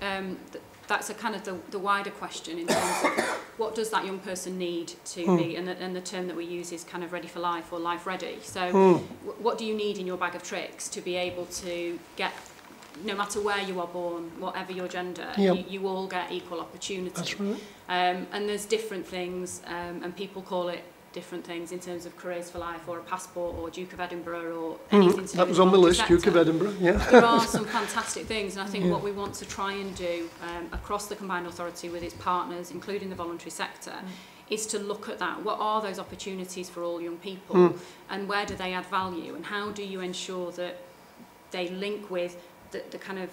that's a kind of the wider question in terms of what does that young person need to be, and the term that we use is kind of ready for life or life ready. So what do you need in your bag of tricks to be able to get, no matter where you are born, whatever your gender, you all get equal opportunity. That's right. And there's different things, and people call it different things in terms of careers for life or a passport or Duke of Edinburgh or anything to do that was on the list, Duke of Edinburgh, yeah. There are some fantastic things, and I think what we want to try and do across the Combined Authority with its partners, including the voluntary sector, is to look at that. What are those opportunities for all young people, and where do they add value, and how do you ensure that they link with the kind of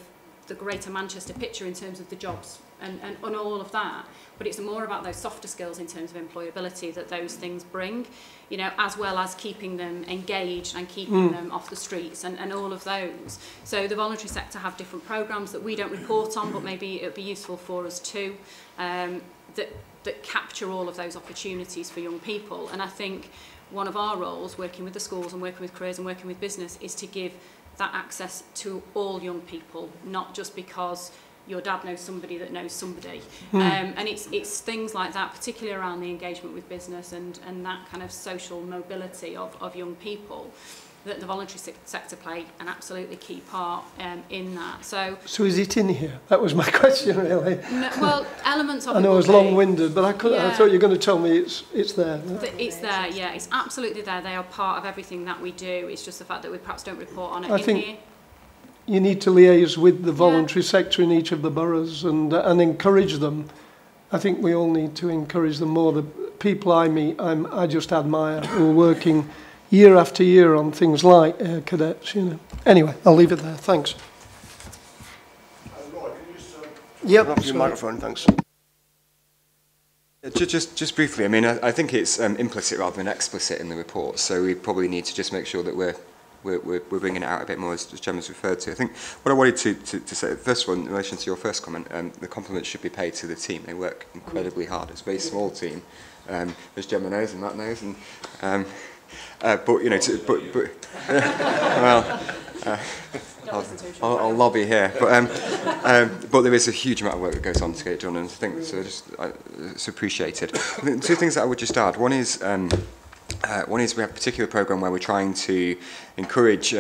the Greater Manchester picture in terms of the jobs and all of that. But it's more about those softer skills in terms of employability that those things bring, you know, as well as keeping them engaged and keeping them off the streets and all of those. So the voluntary sector have different programmes that we don't report on, but maybe it would be useful for us too, that capture all of those opportunities for young people. And I think one of our roles, working with the schools and working with careers and working with business, is to give that access to all young people, not just because your dad knows somebody that knows somebody. And it's things like that, particularly around the engagement with business and that kind of social mobility of young people, that the voluntary sector play an absolutely key part in that. So is it in here? That was my question, really. No, well, elements of it. I know it was long-winded, but I thought you were going to tell me it's there. It's there, yeah. It's absolutely there. They are part of everything that we do. It's just the fact that we perhaps don't report on it I think here. You need to liaise with the voluntary sector in each of the boroughs and encourage them. I think we all need to encourage them more. The people I meet, I just admire, who are working year after year on things like air cadets, you know. Anyway, I'll leave it there. Thanks. Roy, can you just yep, your microphone, thanks. Just briefly, I mean, I think it's implicit rather than explicit in the report, so we probably need to just make sure that we're bringing it out a bit more, as Gemma's referred to. I think what I wanted to say, first of all, in relation to your first comment, the compliments should be paid to the team. They work incredibly hard. It's a very small team, as Gemma knows and Matt knows, and but you know, I'll lobby here, but there is a huge amount of work that goes on to get it done, and I think so. It's appreciated. I think 2 things that I would just add. One is One is we have a particular programme where we're trying to encourage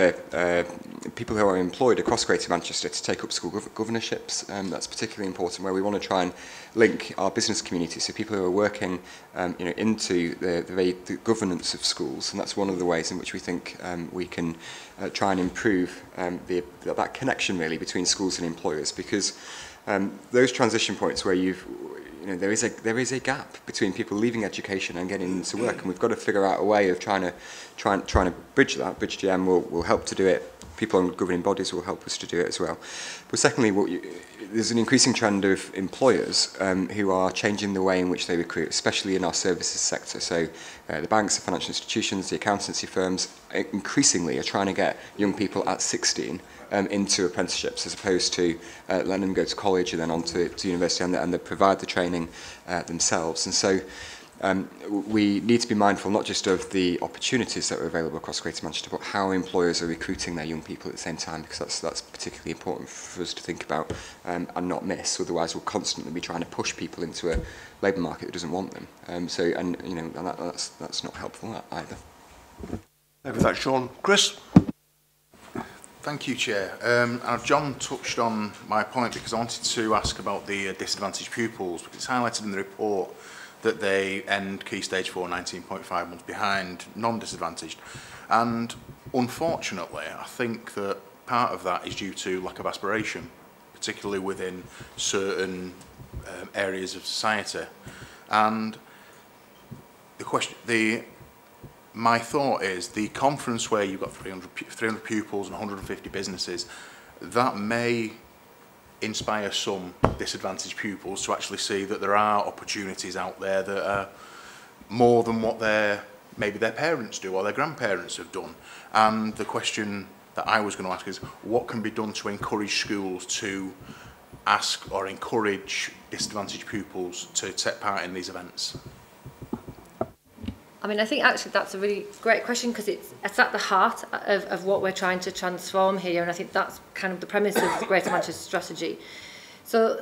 people who are employed across Greater Manchester to take up school governorships. That's particularly important, where we want to try and link our business community, so people who are working into the governance of schools, and that's one of the ways in which we think we can try and improve that connection really between schools and employers, because those transition points where there is a gap between people leaving education and getting into work, and we've got to figure out a way of trying to bridge that. Bridge GM will help to do it. People on governing bodies will help us to do it as well. But secondly, there's an increasing trend of employers who are changing the way in which they recruit, especially in our services sector. So the banks, the financial institutions, the accountancy firms increasingly are trying to get young people at 16 into apprenticeships, as opposed to letting them go to college and then on to university, and they provide the training themselves. And so we need to be mindful not just of the opportunities that are available across Greater Manchester, but how employers are recruiting their young people at the same time, because that's particularly important for us to think about and not miss. Otherwise, we'll constantly be trying to push people into a labour market that doesn't want them. That's not helpful either. Thank you for that, Sean. Chris? Thank you, Chair. John touched on my point because I wanted to ask about the disadvantaged pupils, because it's highlighted in the report that they end Key Stage 4 19.5 months behind non-disadvantaged. And unfortunately, I think that part of that is due to lack of aspiration, particularly within certain areas of society. And my thought is the conference where you've got 300 pupils and 150 businesses, that may inspire some disadvantaged pupils to actually see that there are opportunities out there that are more than what maybe their parents do or their grandparents have done. And the question that I was going to ask is, what can be done to encourage schools to ask or encourage disadvantaged pupils to take part in these events? I mean, I think actually that's a really great question, because it's at the heart of what we're trying to transform here, and I think that's kind of the premise of the Greater Manchester strategy. So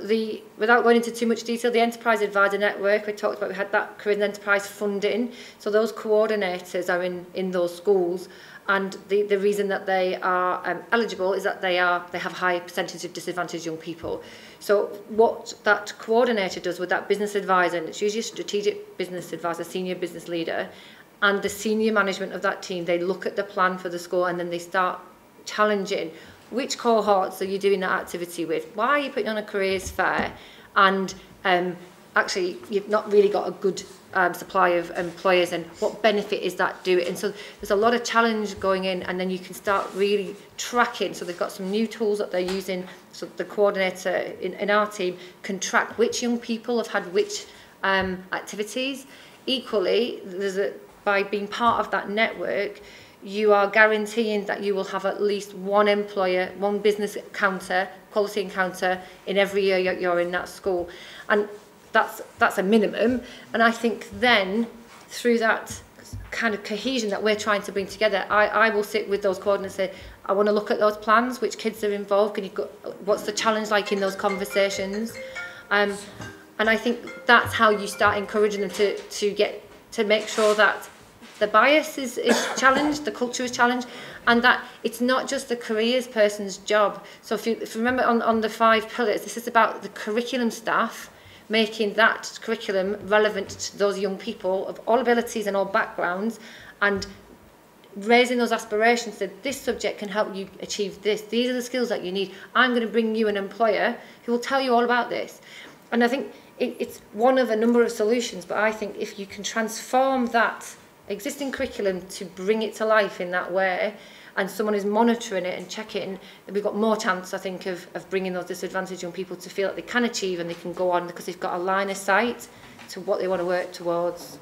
without going into too much detail, the Enterprise Advisor Network, we talked about, we had that career and enterprise funding, so those coordinators are in those schools, and the reason that they are eligible is that they have a high percentage of disadvantaged young people. So what that coordinator does with that business advisor, and it's usually a strategic business advisor, senior business leader, and the senior management of that team, they look at the plan for the school and then they start challenging which cohorts are you doing that activity with, why are you putting on a careers fair, and actually you've not really got a good supply of employers, and what benefit is that doing? And so there's a lot of challenge going in, and then you can start really tracking. So they've got some new tools that they're using, so the coordinator in our team can track which young people have had which activities. Equally, by being part of that network, you are guaranteeing that you will have at least one employer, one business encounter, quality encounter in every year you're in that school. And that's a minimum, and I think then through that kind of cohesion that we're trying to bring together, I will sit with those coordinators and say, I want to look at those plans, which kids are involved, what's the challenge like in those conversations, and I think that's how you start encouraging them to make sure that the bias is challenged, the culture is challenged, and that it's not just the careers person's job. So if you remember on the 5 pillars, this is about the curriculum staff making that curriculum relevant to those young people of all abilities and all backgrounds, and raising those aspirations that this subject can help you achieve this. These are the skills that you need. I'm going to bring you an employer who will tell you all about this. And I think it's one of a number of solutions, but I think if you can transform that existing curriculum to bring it to life in that way, and someone is monitoring it and checking, we've got more chance, I think, of bringing those disadvantaged young people to feel that they can achieve and they can go on because they've got a line of sight to what they want to work towards.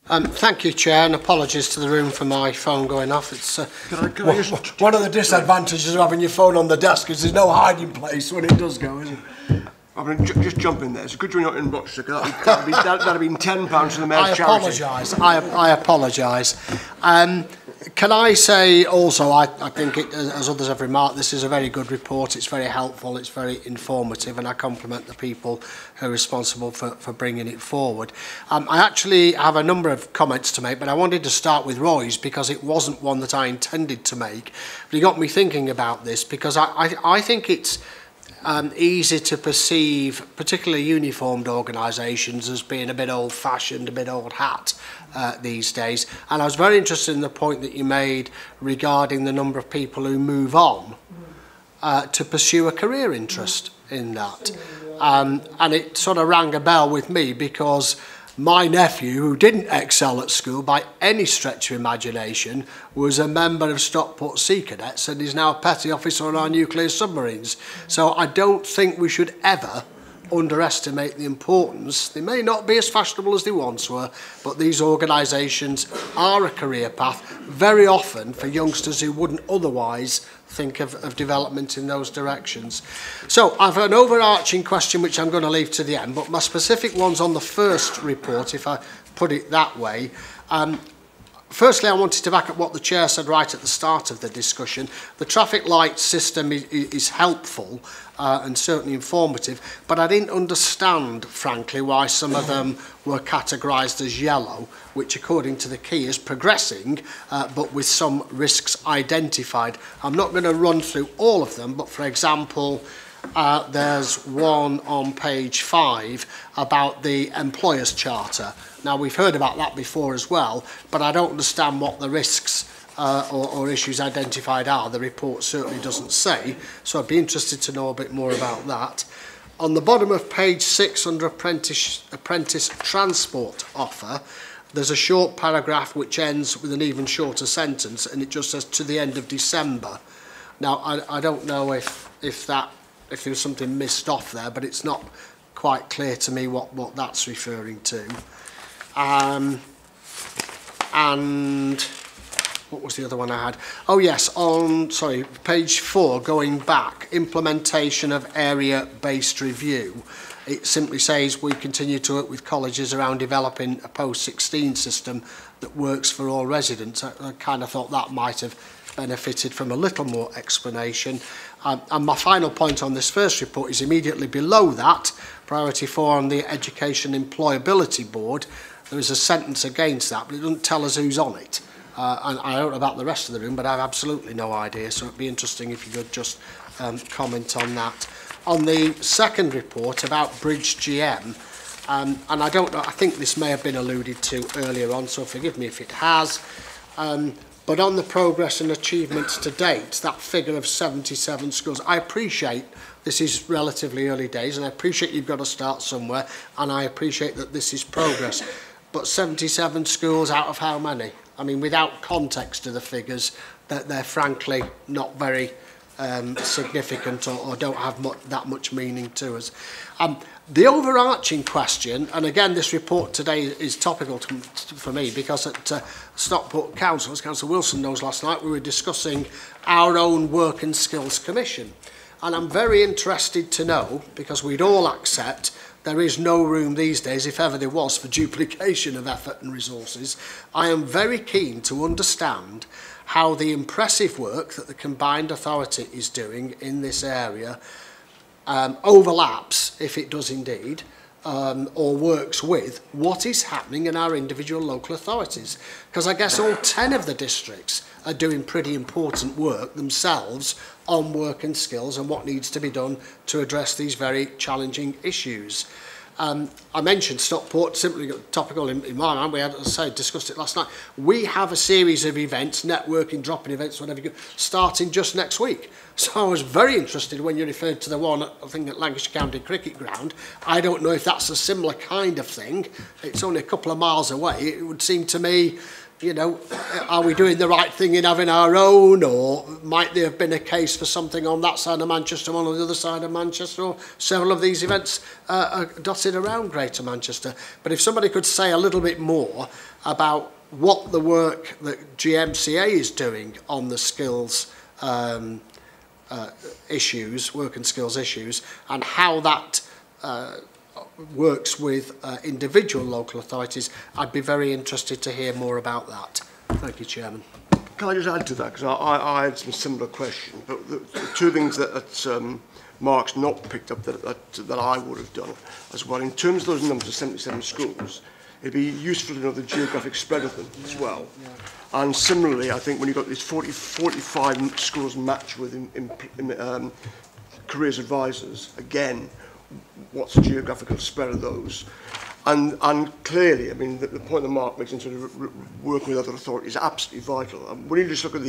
Thank you, Chair, and apologies to the room for my phone going off. It's one of the disadvantages of having your phone on the desk is there's no hiding place when it does go, isn't it? I mean, just jump in there. It's good you're not in Rochester, because that'd have been £10 for the mayor's charity. I apologise. Can I say also, I think, as others have remarked, this is a very good report. It's very helpful, it's very informative, and I compliment the people who are responsible for bringing it forward. I actually have a number of comments to make, but I wanted to start with Roy's because it wasn't one that I intended to make. But he got me thinking about this because I think it's easy to perceive particularly uniformed organisations as being a bit old-fashioned, a bit old hat these days. And I was very interested in the point that you made regarding the number of people who move on to pursue a career interest in that. And it sort of rang a bell with me because my nephew, who didn't excel at school by any stretch of imagination, was a member of Stockport Sea Cadets and is now a petty officer on our nuclear submarines. So I don't think we should ever underestimate the importance. They may not be as fashionable as they once were, but these organisations are a career path, very often for youngsters who wouldn't otherwise think of development in those directions. So I've an overarching question which I'm going to leave to the end, but my specific one's on the first report, if I put it that way. Firstly, I wanted to back up what the Chair said right at the start of the discussion. The traffic light system is helpful and certainly informative, but I didn't understand, frankly, why some of them were categorised as yellow, which according to the key is progressing, but with some risks identified. I'm not going to run through all of them, but for example, there's one on page 5 about the Employers' Charter. Now, we've heard about that before as well, but I don't understand what the risks or issues identified are. The report certainly doesn't say, so I'd be interested to know a bit more about that. On the bottom of page 6, under apprentice transport offer, there's a short paragraph which ends with an even shorter sentence, and it just says to the end of December. Now, I don't know if there was something missed off there, but it's not quite clear to me what that's referring to. And what was the other one I had? Oh yes, on, sorry, page 4, going back, implementation of area-based review. It simply says we continue to work with colleges around developing a post-16 system that works for all residents. I kind of thought that might have benefited from a little more explanation. And my final point on this first report is immediately below that, priority 4 on the Education Employability Board. There is a sentence against that, but it doesn't tell us who's on it. And I don't know about the rest of the room, but I have absolutely no idea, so it'd be interesting if you could just comment on that. On the second report about Bridge GM, and I don't know, I think this may have been alluded to earlier on, so forgive me if it has, but on the progress and achievements to date, that figure of 77 schools, I appreciate this is relatively early days, and I appreciate you've got to start somewhere, and I appreciate that this is progress. But 77 schools out of how many? I mean, without context to the figures, they're frankly not very significant or don't have that much meaning to us. The overarching question, and again this report today is topical for me because at Stockport Council, as Councillor Wilson knows, last night we were discussing our own Work and Skills Commission. And I'm very interested to know, because we'd all accept there is no room these days, if ever there was, for duplication of effort and resources. I am very keen to understand how the impressive work that the combined authority is doing in this area overlaps, if it does indeed, or works with what is happening in our individual local authorities. Because I guess all 10 of the districts are doing pretty important work themselves on work and skills and what needs to be done to address these very challenging issues. I mentioned Stockport, simply topical in my mind. We had, as I say, discussed it last night. We have a series of events, networking, drop-in events, whatever you go, starting just next week. So I was very interested when you referred to the one, I think, at Lancashire County Cricket Ground. I don't know if that's a similar kind of thing. It's only a couple of miles away. It would seem to me, you know, are we doing the right thing in having our own, or might there have been a case for something on that side of Manchester, one on the other side of Manchester, or several of these events are dotted around Greater Manchester. But if somebody could say a little bit more about what the work that GMCA is doing on the skills issues, work and skills issues, and how that works with individual local authorities, I'd be very interested to hear more about that. Thank you, Chairman. can I just add to that? Because I had some similar questions, but the two things that Mark's not picked up that I would have done as well. In terms of those numbers of 77 schools, it'd be useful to know the geographic spread of them as well. And similarly, I think when you've got these 45 schools matched with careers advisors, again, what's the geographical spread of those? And clearly, I mean, the point that Mark makes in terms of working with other authorities is absolutely vital. And when you just look at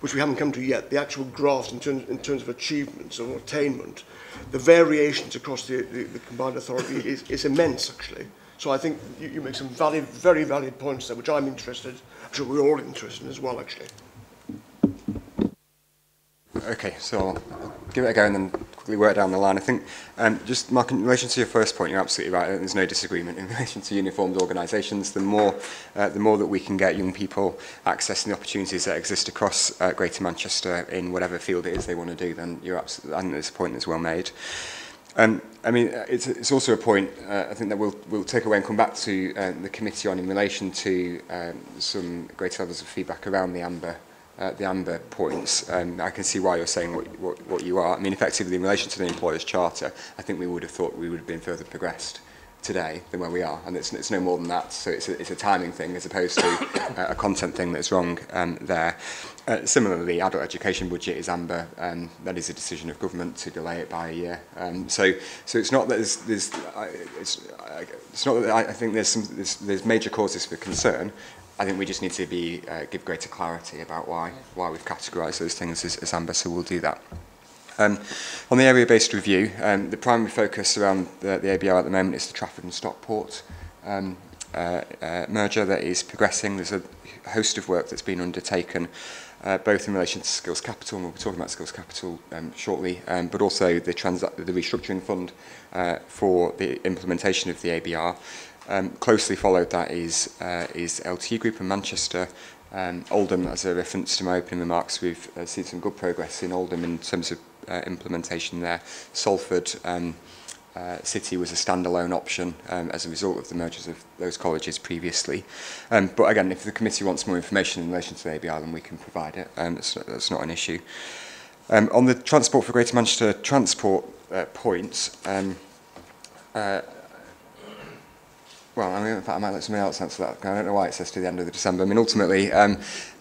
which we haven't come to yet, the actual graphs in terms of achievements or attainment, the variations across the combined authority is immense, actually. So I think you make some very valid points there, which I'm interested, I'm sure we're all interested in as well, actually. Okay, so I'll give it a go and then quickly work down the line. I think, just Mark, in relation to your first point, you're absolutely right. There's no disagreement in relation to uniformed organisations. The more that we can get young people accessing the opportunities that exist across Greater Manchester in whatever field it is they want to do, then you're absolutely, I think this point is well made. I mean, it's also a point I think that we'll take away and come back to the committee on in relation to some greater levels of feedback around the amber points. I can see why you're saying what you are. I mean, effectively, in relation to the Employers' Charter, I think we would have thought we would have been further progressed today than where we are, and it's no more than that. So it's a timing thing as opposed to a content thing that's wrong there. Similarly, adult education budget is amber, that is a decision of government to delay it by a year. So it's not that it's not that I think there's major causes for concern. I think we just need to give greater clarity about why we've categorised those things as amber, so we'll do that. On the area-based review, the primary focus around the ABR at the moment is the Trafford and Stockport merger that is progressing. There's a host of work that's been undertaken, both in relation to Skills Capital, and we'll be talking about Skills Capital shortly, but also the restructuring fund for the implementation of the ABR. Closely followed that is LT Group in Manchester. Oldham, as a reference to my opening remarks, we've seen some good progress in Oldham in terms of implementation there. Salford City was a standalone option as a result of the mergers of those colleges previously. But again, if the committee wants more information in relation to the ABR, then we can provide it. That's not an issue. On the Transport for Greater Manchester transport points, well, I mean, in fact, I might let somebody else answer that. I don't know why it says to the end of December. I mean, ultimately,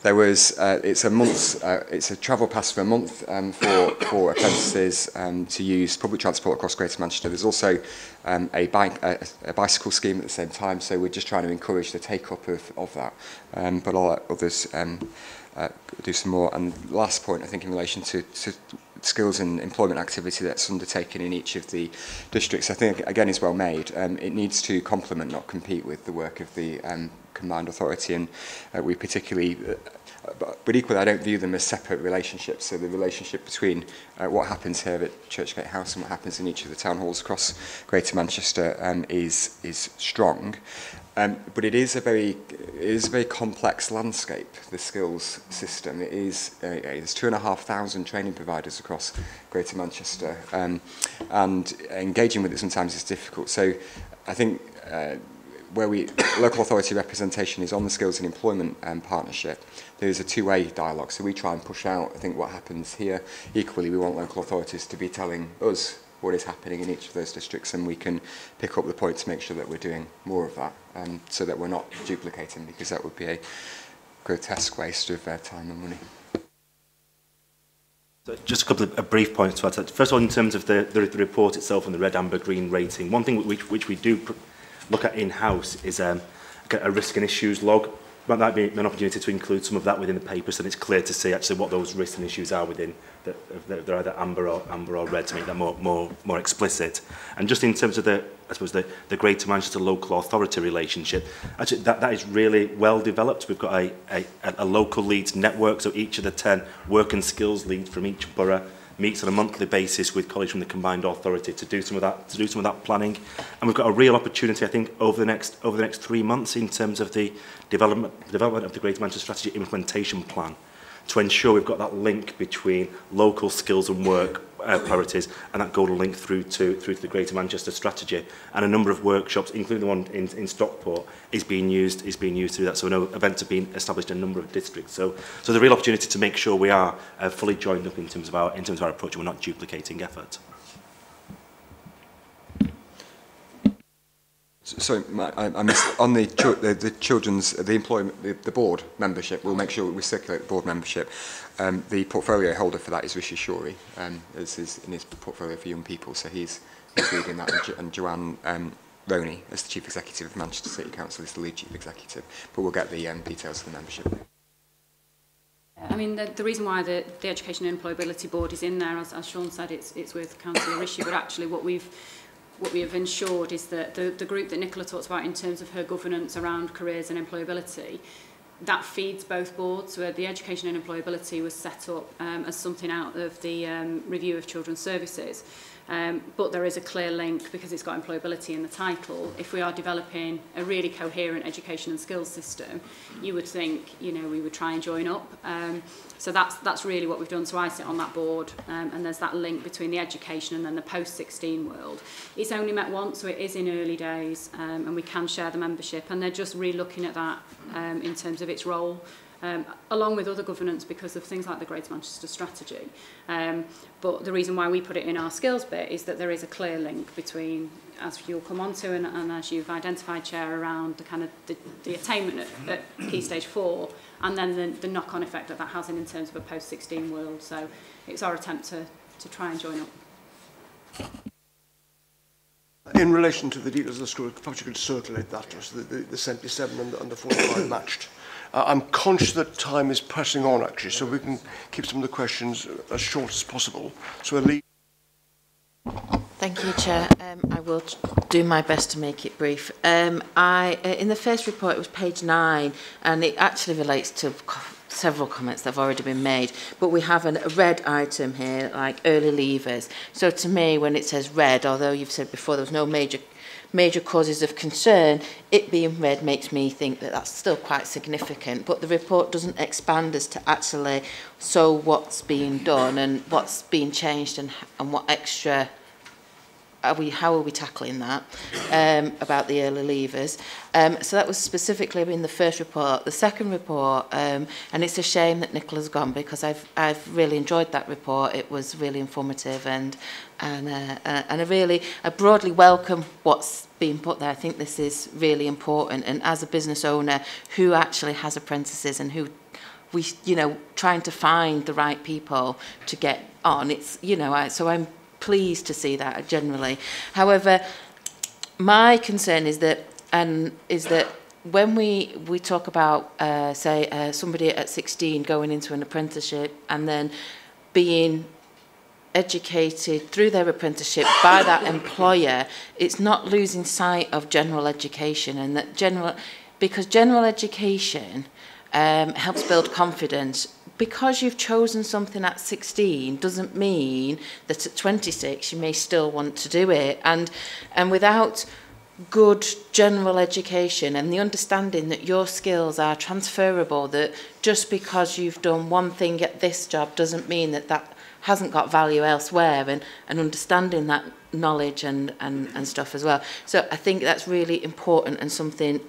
there was it's a travel pass for a month for apprentices to use public transport across Greater Manchester. There's also a bicycle scheme at the same time, so we're just trying to encourage the take-up of that. But I'll let others do some more. And last point, I think, in relation to skills and employment activity that's undertaken in each of the districts, I think, again, is well made. It needs to complement, not compete with the work of the combined authority, and we particularly, but equally, I don't view them as separate relationships. So the relationship between what happens here at Churchgate House and what happens in each of the town halls across Greater Manchester is strong. But it is a very complex landscape, the skills system. There's 2,500 training providers across Greater Manchester, and engaging with it sometimes is difficult. So I think where local authority representation is on the skills and employment partnership, there is a two-way dialogue. So we try and push out, I think, what happens here. Equally, we want local authorities to be telling us what is happening in each of those districts, and we can pick up the point to make sure that we're doing more of that, so that we're not duplicating, because that would be a grotesque waste of time and money. So just a couple of brief points to add. First of all, in terms of the report itself and the red, amber, green rating, one thing which we do look at in-house is a risk and issues log. That might be an opportunity to include some of that within the paper, so that it's clear to see actually what those risks and issues are within. They're either amber or red, to make that more explicit. And just in terms of the Greater Manchester local authority relationship, actually that is really well developed. We've got a local leads network, so each of the 10 work and skills leads from each borough meets on a monthly basis with colleagues from the combined authority to do some of that planning. And we've got a real opportunity, I think, over the next 3 months in terms of the development of the Greater Manchester Strategy Implementation Plan, to ensure we've got that link between local skills and work priorities, and that goal will link through to the Greater Manchester strategy. And a number of workshops, including the one in Stockport, is being used through that. So I know events have been established in a number of districts. So there's a real opportunity to make sure we are fully joined up in terms of our approach, and we're not duplicating effort. Sorry, I missed on the children's employment the board membership. We'll make sure we circulate the board membership. The portfolio holder for that is Rishi Shorey, as is in his portfolio for young people. So he's leading that, and Joanne Roney, as the chief executive of Manchester City Council, is the lead chief executive. But we'll get the details of the membership. I mean, the reason why the Education and Employability Board is in there, as Sean said, it's with Councillor Rishi, but actually what we have ensured is that the group that Nicola talks about in terms of her governance around careers and employability, that feeds both boards. So the Education and Employability was set up as something out of the review of children's services. But there is a clear link, because it's got employability in the title. If we are developing a really coherent education and skills system, you would think, you know, we would try and join up. So that's really what we've done. So I sit on that board, and there's that link between the education and then the post-16 world. It's only met once, so it is in early days, and we can share the membership, and they're just re-looking at that in terms of its role. Along with other governance, because of things like the Greater Manchester strategy. But the reason why we put it in our skills bit is that there is a clear link between, as you'll come on to, and as you've identified, Chair, around the kind of the attainment at Key Stage 4, and then the knock-on effect that has in terms of a post-16 world. So it's our attempt to try and join up. In relation to the details of the school, perhaps you could circulate that, so the 77 and the 45 matched. I'm conscious that time is pressing on, actually, so we can keep some of the questions as short as possible. So, Elise. Thank you, Chair. I will do my best to make it brief. In the first report, it was page 9, and it actually relates to several comments that have already been made, but we have a red item here, like early leavers. So to me, when it says red, although you've said before there was no major causes of concern, it being red makes me think that that's still quite significant. But the report doesn't expand as to actually what's being done and what's being changed and what extra how are we tackling that about the early leavers. So that was specifically in the first report. The second report, and it's a shame that Nicola's gone, because I've really enjoyed that report. It was really informative, and I broadly welcome what's being put there. I think this is really important, and as a business owner who actually has apprentices and who trying to find the right people to get on, it's so I'm pleased to see that generally. However, my concern is that when we talk about somebody at 16 going into an apprenticeship and then being educated through their apprenticeship by that employer, it's not losing sight of general education, and that because general education helps build confidence. Because you've chosen something at 16 doesn't mean that at 26 you may still want to do it. And without good general education and the understanding that your skills are transferable, that just because you've done one thing at this job doesn't mean that hasn't got value elsewhere, and understanding that knowledge and stuff as well. So I think that's really important and something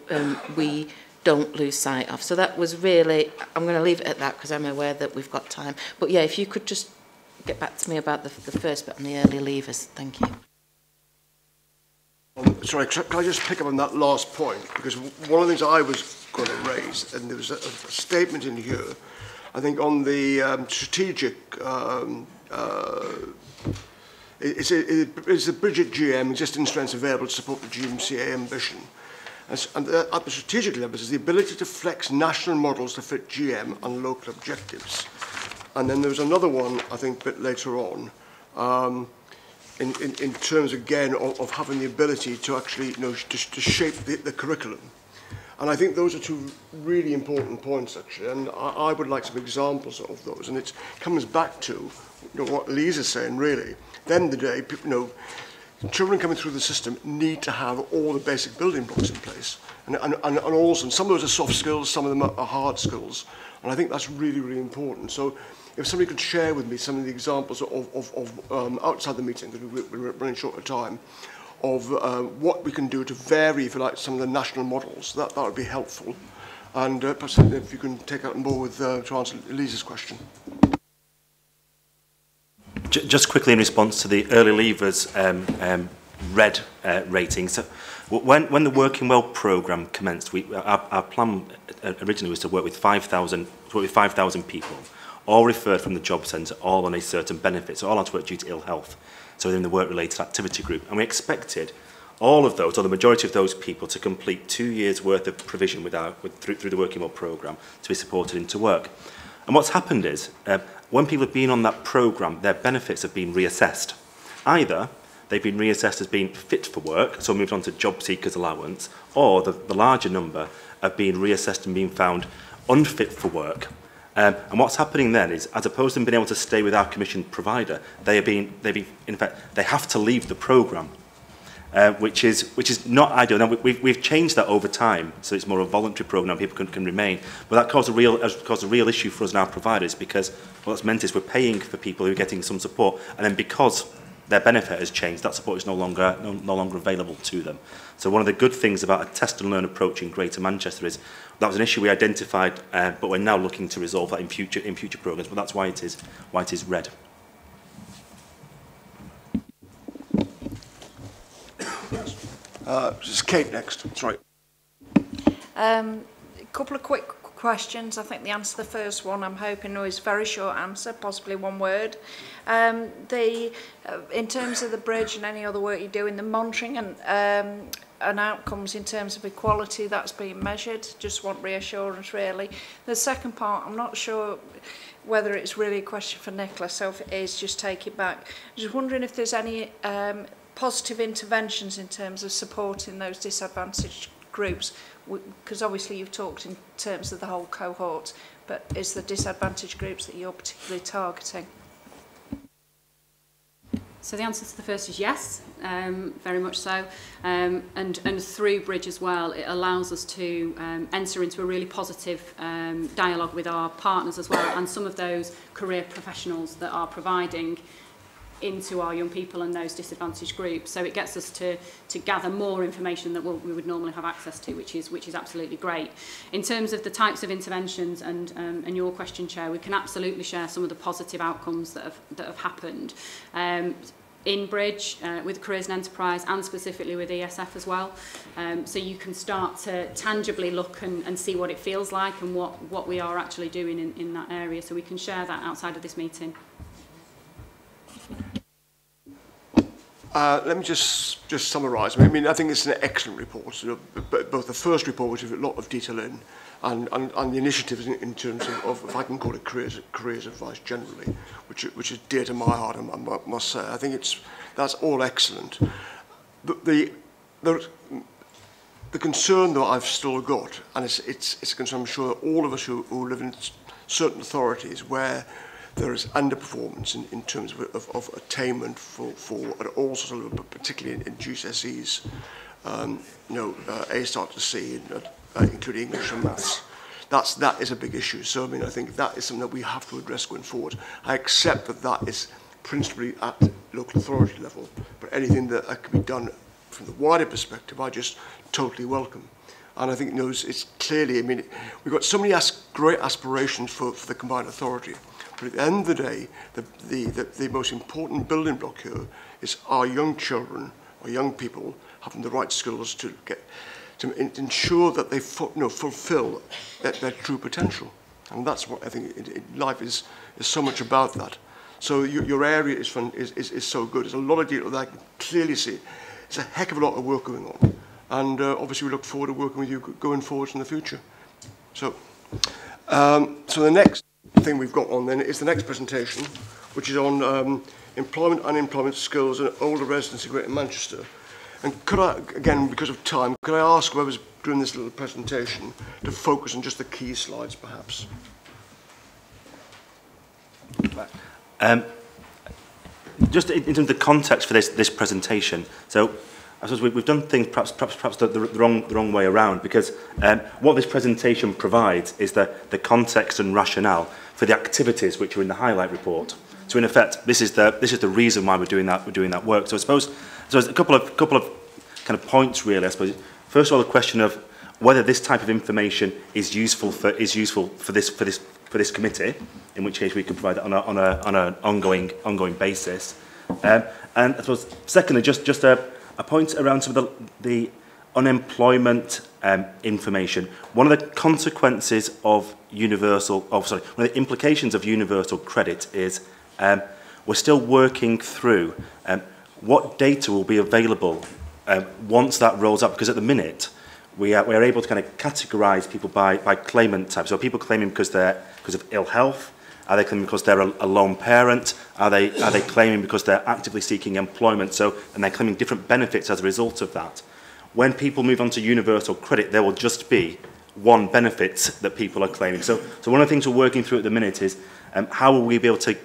we don't lose sight of. So that was really, I'm going to leave it at that because I'm aware that we've got time. But yeah, if you could just get back to me about the first bit on the early leavers. Thank you. Sorry, can I just pick up on that last point? Because one of the things I was going to raise, and there was a statement in here, I think on the strategic, it's the Bridget GM, existing strengths available to support the GMCA ambition. And at the strategic level is the ability to flex national models to fit GM and local objectives. And then there was another one, I think, a bit later on, in terms, again, of having the ability to actually, to shape the curriculum. And I think those are two really important points, actually, and I would like some examples of those. And it comes back to what Lisa's saying, really. At the end of the day, people, children coming through the system need to have all the basic building blocks in place. And also, some of those are soft skills, some of them are hard skills. And I think that's really, really important. So if somebody could share with me some of the examples of outside the meeting, because we're running short of time, of what we can do to vary, if you like, some of the national models, that would be helpful. And perhaps if you can take out more with, to answer Lisa's question. Just quickly in response to the early leavers red rating. So when the Working Well programme commenced, our plan originally was to work with 5,000 people, all referred from the job centre, all on a certain benefit, so all had to work due to ill health, so within the work-related activity group. And we expected all of those, or the majority of those people, to complete 2 years' worth of provision through the Working Well programme to be supported into work. And what's happened is, when people have been on that programme, their benefits have been reassessed. Either they've been reassessed as being fit for work, so moved on to job seekers allowance, or the larger number have been reassessed and being found unfit for work. And what's happening then is, as opposed to them being able to stay with our commissioned provider, in fact, they have to leave the programme, which is not ideal. Now, we've changed that over time, so it's more a voluntary programme, people can remain. But that caused a real issue for us and our providers, because what that's meant is we're paying for people who are getting some support, and then because their benefit has changed, that support is no longer available to them. So one of the good things about a test and learn approach in Greater Manchester is that was an issue we identified, but we're now looking to resolve that in future programmes. But that's why it is red. This is Kate next. That's right. A couple of quick questions. I think the answer to the first one, I'm hoping, is a very short answer, possibly one word. In terms of the bridge and any other work you do in the monitoring and outcomes in terms of equality, that's being measured. Just want reassurance, really. The second part, I'm not sure whether it's really a question for Nicola, so if it is, just take it back. I'm just wondering if there's any positive interventions in terms of supporting those disadvantaged groups, because obviously you've talked in terms of the whole cohort, but is the disadvantaged groups that you're particularly targeting? So the answer to the first is yes, very much so. And through Bridge as well, it allows us to enter into a really positive dialogue with our partners as well, and some of those career professionals that are providing into our young people and those disadvantaged groups. So it gets us to gather more information that we would normally have access to, which is absolutely great. In terms of the types of interventions and your question, Chair, we can absolutely share some of the positive outcomes that have happened in Bridge with Careers and Enterprise, and specifically with ESF as well. So you can start to tangibly look and see what it feels like and what we are actually doing in that area. So we can share that outside of this meeting. Let me just summarise. I mean, I think it's an excellent report. Both the first report, which has a lot of detail in, and the initiatives in terms of, if I can call it careers advice generally, which is dear to my heart, I must say. I think that's all excellent. The concern that I've still got, and it's a concern I'm sure that all of us who live in certain authorities where there is underperformance in terms of attainment for at all sorts of levels, but particularly in GCSEs, A start to C, including English and maths. That is a big issue. So I mean, I think that is something that we have to address going forward. I accept that is principally at local authority level, but anything that can be done from the wider perspective, I just totally welcome. And I think it's clearly, I mean, we've got so many great aspirations for the combined authority. But at the end of the day, the most important building block here is our young children, our young people, having the right skills to ensure that they fulfil their true potential. And that's what I think life is so much about that. So your area is so good. There's a lot of detail that I can clearly see. There's a heck of a lot of work going on. And obviously we look forward to working with you going forward in the future. So the next thing we've got on then is the next presentation, which is on employment, unemployment skills and older residents in Greater Manchester. And could I, again, because of time, could I ask whoever's doing this little presentation to focus on just the key slides, perhaps? Just in terms of the context for this presentation, so I suppose we've done things perhaps the wrong way around, because what this presentation provides is the context and rationale for the activities which are in the highlight report. So in effect, this is the reason why we're doing that work. So I suppose a couple of kind of points really. I suppose first of all, the question of whether this type of information is useful for this committee, in which case we could provide it on an ongoing basis. And I suppose secondly, just a point around some of the unemployment information. One of the consequences of one of the implications of universal credit is we're still working through what data will be available once that rolls up, because at the minute we are able to kind of categorise people by claimant type. So are people claiming because of ill health? Are they claiming because they're a lone parent? Are they claiming because they're actively seeking employment? And they're claiming different benefits as a result of that. When people move on to universal credit, there will just be one benefit that people are claiming. So one of the things we're working through at the minute is how will we be able to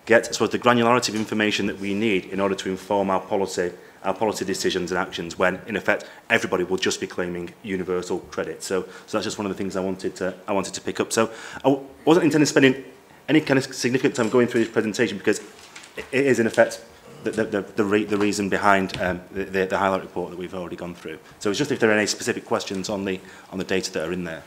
get the granularity of information that we need in order to inform our policy decisions and actions, when in effect everybody will just be claiming universal credit. So that's just one of the things I wanted to pick up. So I wasn't intending spending any kind of significant time going through this presentation, because it is in effect the reason behind the highlight report that we've already gone through. So it's just if there are any specific questions on the data that are in there.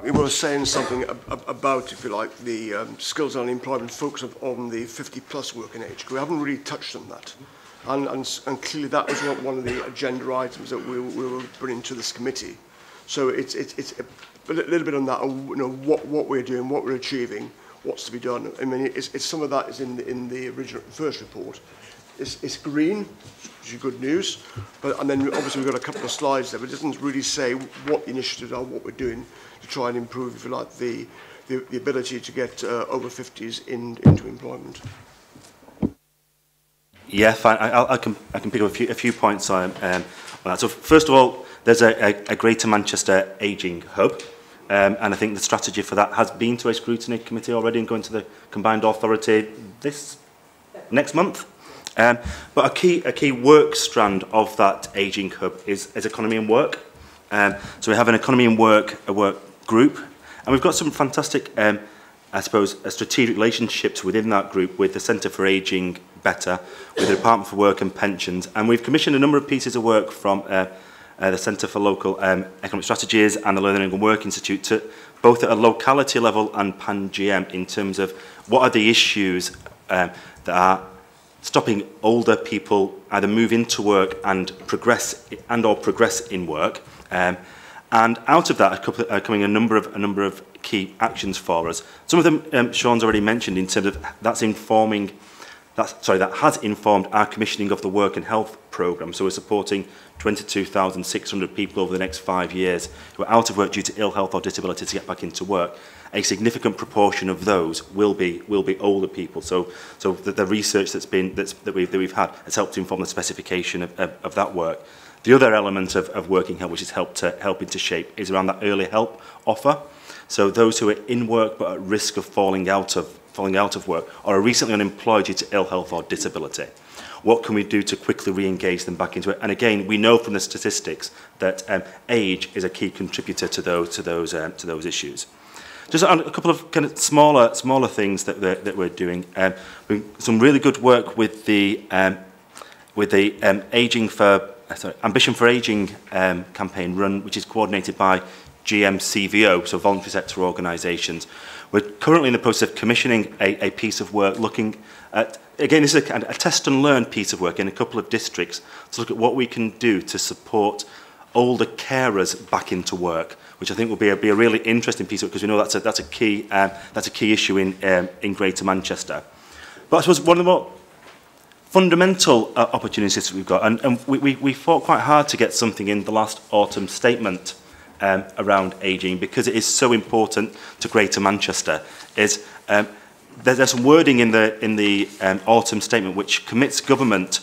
We were saying something about, if you like, the skills and employment focus on the 50-plus working age. We haven't really touched on that. And clearly that was one of the agenda items that we were bringing to this committee. So it's a little bit on that, what we're doing, what we're achieving, what's to be done. I mean, it's some of that is in the original first report. It's green, which is good news, and then obviously we've got a couple of slides there, but it doesn't really say what the initiatives are, what we're doing to try and improve, if you like, the ability to get over 50s into employment. Yeah, fine. I can pick up a few points on that. So first of all, there's a Greater Manchester Ageing Hub. And I think the strategy for that has been to a scrutiny committee already and going to the combined authority next month. But a key work strand of that ageing hub is economy and work. So we have an economy and work group, and we've got some fantastic, I suppose, strategic relationships within that group with the Centre for Ageing Better, with the Department for Work and Pensions, and we've commissioned a number of pieces of work from the Centre for Local Economic Strategies and the Learning and Work Institute, to both at a locality level and pan-GM, in terms of what are the issues that are stopping older people either move into work and progress in work, and out of that are coming a number of key actions for us. Some of them Sean's already mentioned, in terms of that has informed our commissioning of the Work and Health programme. So we're supporting 22,600 people over the next 5 years who are out of work due to ill health or disability to get back into work. A significant proportion of those will be older people. So the research that we've had has helped to inform the specification of that work. The other element of Working Help, which is helping to shape, is around that early help offer. So those who are in work but at risk of falling out of work, or are recently unemployed due to ill health or disability. What can we do to quickly re-engage them back into it? And again, we know from the statistics that age is a key contributor to those issues. Just a couple of kind of smaller things that we're doing. Some really good work with the Ambition for Ageing campaign run, which is coordinated by GMCA, so voluntary sector organisations. We're currently in the process of commissioning a piece of work looking at, again, this is a test and learn piece of work in a couple of districts to look at what we can do to support older carers back into work, which I think will be a really interesting piece of work, because we know that's a key issue in Greater Manchester. But I suppose one of the more fundamental opportunities that we've got, and we fought quite hard to get something in the last autumn statement around ageing, because it is so important to Greater Manchester, is there's some wording in the autumn statement which commits government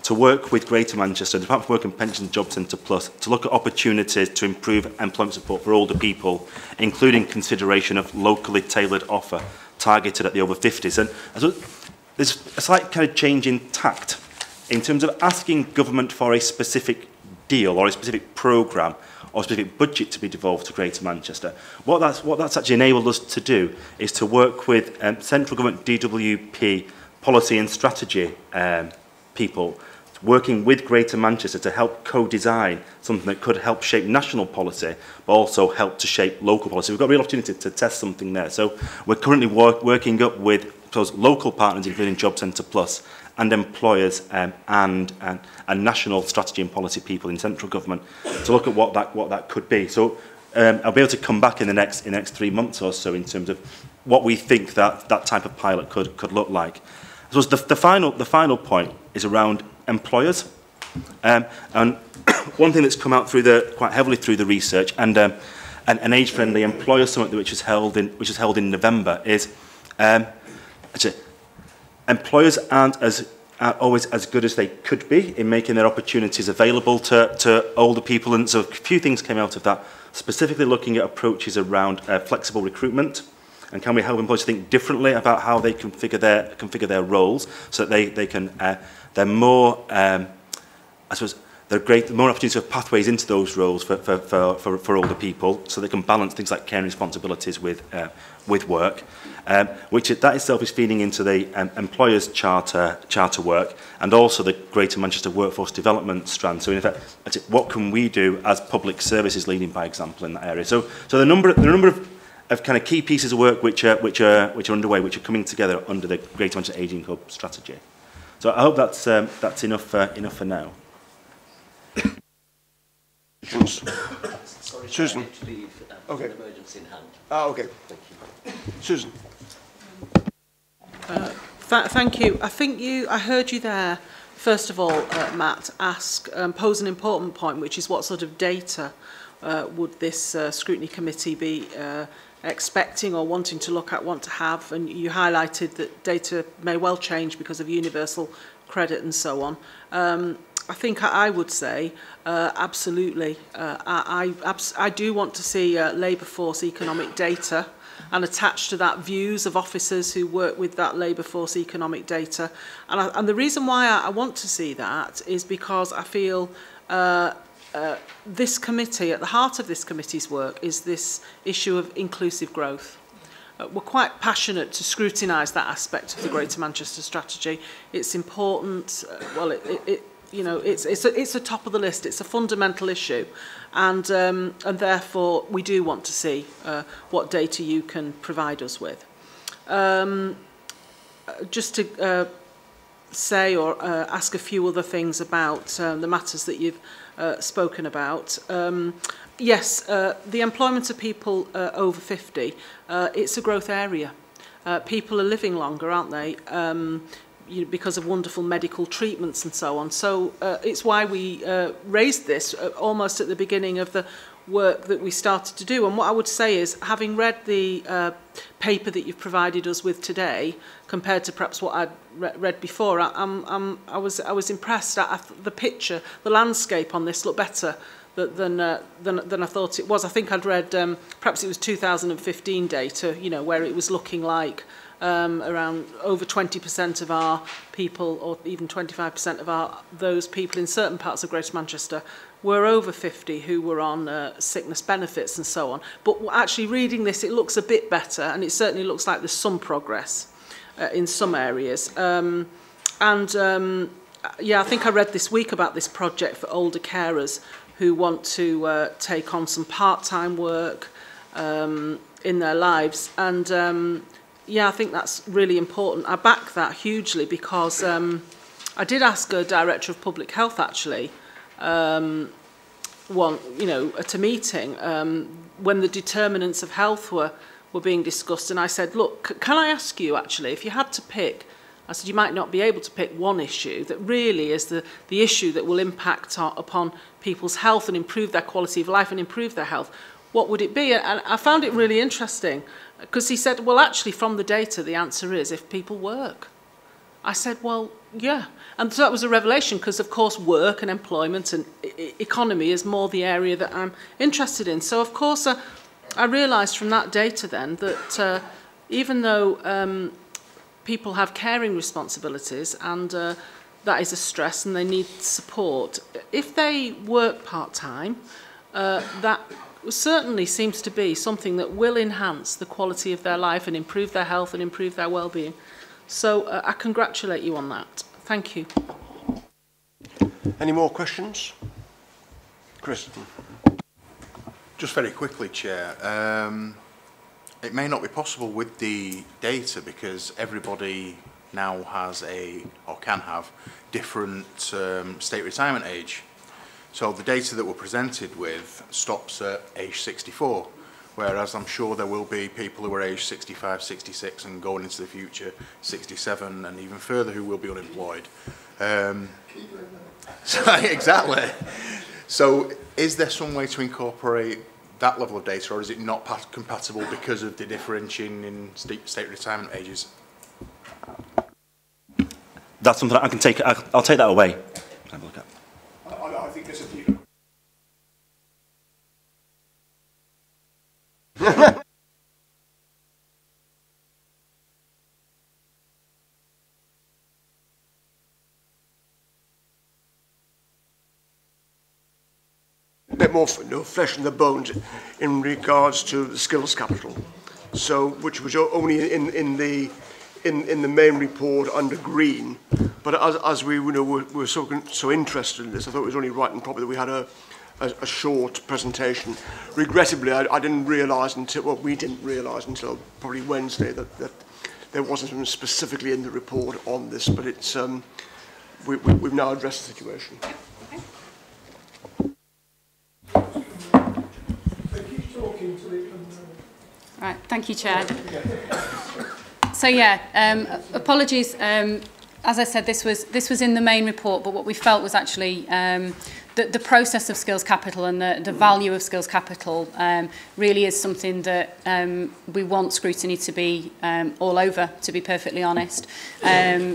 to work with Greater Manchester, the Department for Work and Pensions Job Centre Plus, to look at opportunities to improve employment support for older people, including consideration of locally tailored offer targeted at the over 50s. And there's a slight kind of change in tact in terms of asking government for a specific deal or a specific programme or a specific budget to be devolved to Greater Manchester. What that's actually enabled us to do is to work with central government DWP policy and strategy people, working with Greater Manchester to help co-design something that could help shape national policy, but also help to shape local policy. We've got a real opportunity to test something there. So we're currently working up with those local partners, including Job Centre Plus, and employers and national strategy and policy people in central government to look at what that could be. So I'll be able to come back in the next 3 months or so in terms of what we think that type of pilot could look like. So the final point is around employers, and one thing that's come out quite heavily through the research and an age-friendly employer summit which is held in November is actually, employers aren't always as good as they could be in making their opportunities available to older people, and so a few things came out of that, specifically looking at approaches around flexible recruitment, and can we help employers think differently about how they configure their roles so that they're more, I suppose, more opportunities of pathways into those roles for older people, so they can balance things like care responsibilities with work, which that itself is feeding into the employers' charter work, and also the Greater Manchester Workforce Development strand. So in effect, what can we do as public services leading by example in that area? So the number of kind of key pieces of work which are underway, which are coming together under the Greater Manchester Ageing Hub strategy. So I hope that's enough for now. Sorry, Susan. Okay. An emergency in hand. Okay. Thank you. Susan. Thank you. I heard you there, first of all, Matt, pose an important point, which is what sort of data would this scrutiny committee be expecting or wanting to look at, want to have, and you highlighted that data may well change because of universal credit and so on. I think I would say absolutely. I do want to see labour force economic data, and attached to that views of officers who work with that labour force economic data. And the reason why I want to see that is because I feel this committee, at the heart of this committee's work, is this issue of inclusive growth. We're quite passionate to scrutinise that aspect of the Greater Manchester strategy. It's important. It's a top of the list. It's a fundamental issue, and therefore we do want to see what data you can provide us with. Just to say or ask a few other things about the matters that you've spoken about. Yes, the employment of people over 50, it's a growth area. People are living longer, aren't they? Because of wonderful medical treatments and so on. So it's why we raised this almost at the beginning of the work that we started to do. And what I would say is, having read the paper that you've provided us with today, compared to perhaps what I'd read before, I was impressed. The picture, the landscape on this looked better than I thought it was. I think I'd read, perhaps it was 2015 data, where it was looking like around over 20% of our people, or even 25% of those people in certain parts of Greater Manchester, were over 50 who were on sickness benefits and so on. But actually reading this, it looks a bit better, and it certainly looks like there's some progress in some areas. Yeah, I think I read this week about this project for older carers who want to take on some part-time work in their lives. And yeah, I think that's really important. I back that hugely because I did ask a director of public health actually, at a meeting when the determinants of health were being discussed, and I said, look, can I ask you actually, if you had to pick, I said you might not be able to pick one issue that really is the issue that will impact upon people's health and improve their quality of life and improve their health, what would it be? And I found it really interesting because he said, well, actually from the data the answer is if people work. I said, well, yeah. And so that was a revelation because, of course, work and employment and economy is more the area that I'm interested in. So, of course, I realised from that data then that even though people have caring responsibilities, and that is a stress, and they need support. If they work part-time, that certainly seems to be something that will enhance the quality of their life and improve their health and improve their well-being. So I congratulate you on that. Thank you. Any more questions? Chris? Just very quickly, Chair. It may not be possible with the data because everybody now has or can have different state retirement age. So the data that we're presented with stops at age 64, whereas I'm sure there will be people who are age 65, 66 and going into the future 67 and even further who will be unemployed. So, exactly. So is there some way to incorporate that level of data, or is it not compatible because of the differentiating in state retirement ages? That's something I can take. I'll take that away. Have a look at. I think there's a few. A bit more flesh in the bones in regards to the skills capital, so which was only in the main report under green, but as we were so interested in this, I thought it was only right and proper that we had a short presentation. Regrettably, I didn't realise until, well, we didn't realise until probably Wednesday that there wasn't something specifically in the report on this, but it's we've now addressed the situation. Right, thank you, Chair. So yeah, apologies. As I said, this was in the main report, but what we felt was actually the process of skills capital and the value of skills capital really is something that we want Scrutiny to be all over, to be perfectly honest,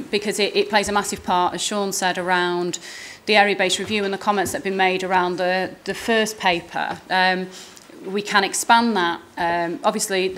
because it plays a massive part, as Sean said, around the area-based review and the comments that have been made around the first paper. We can expand that. Obviously,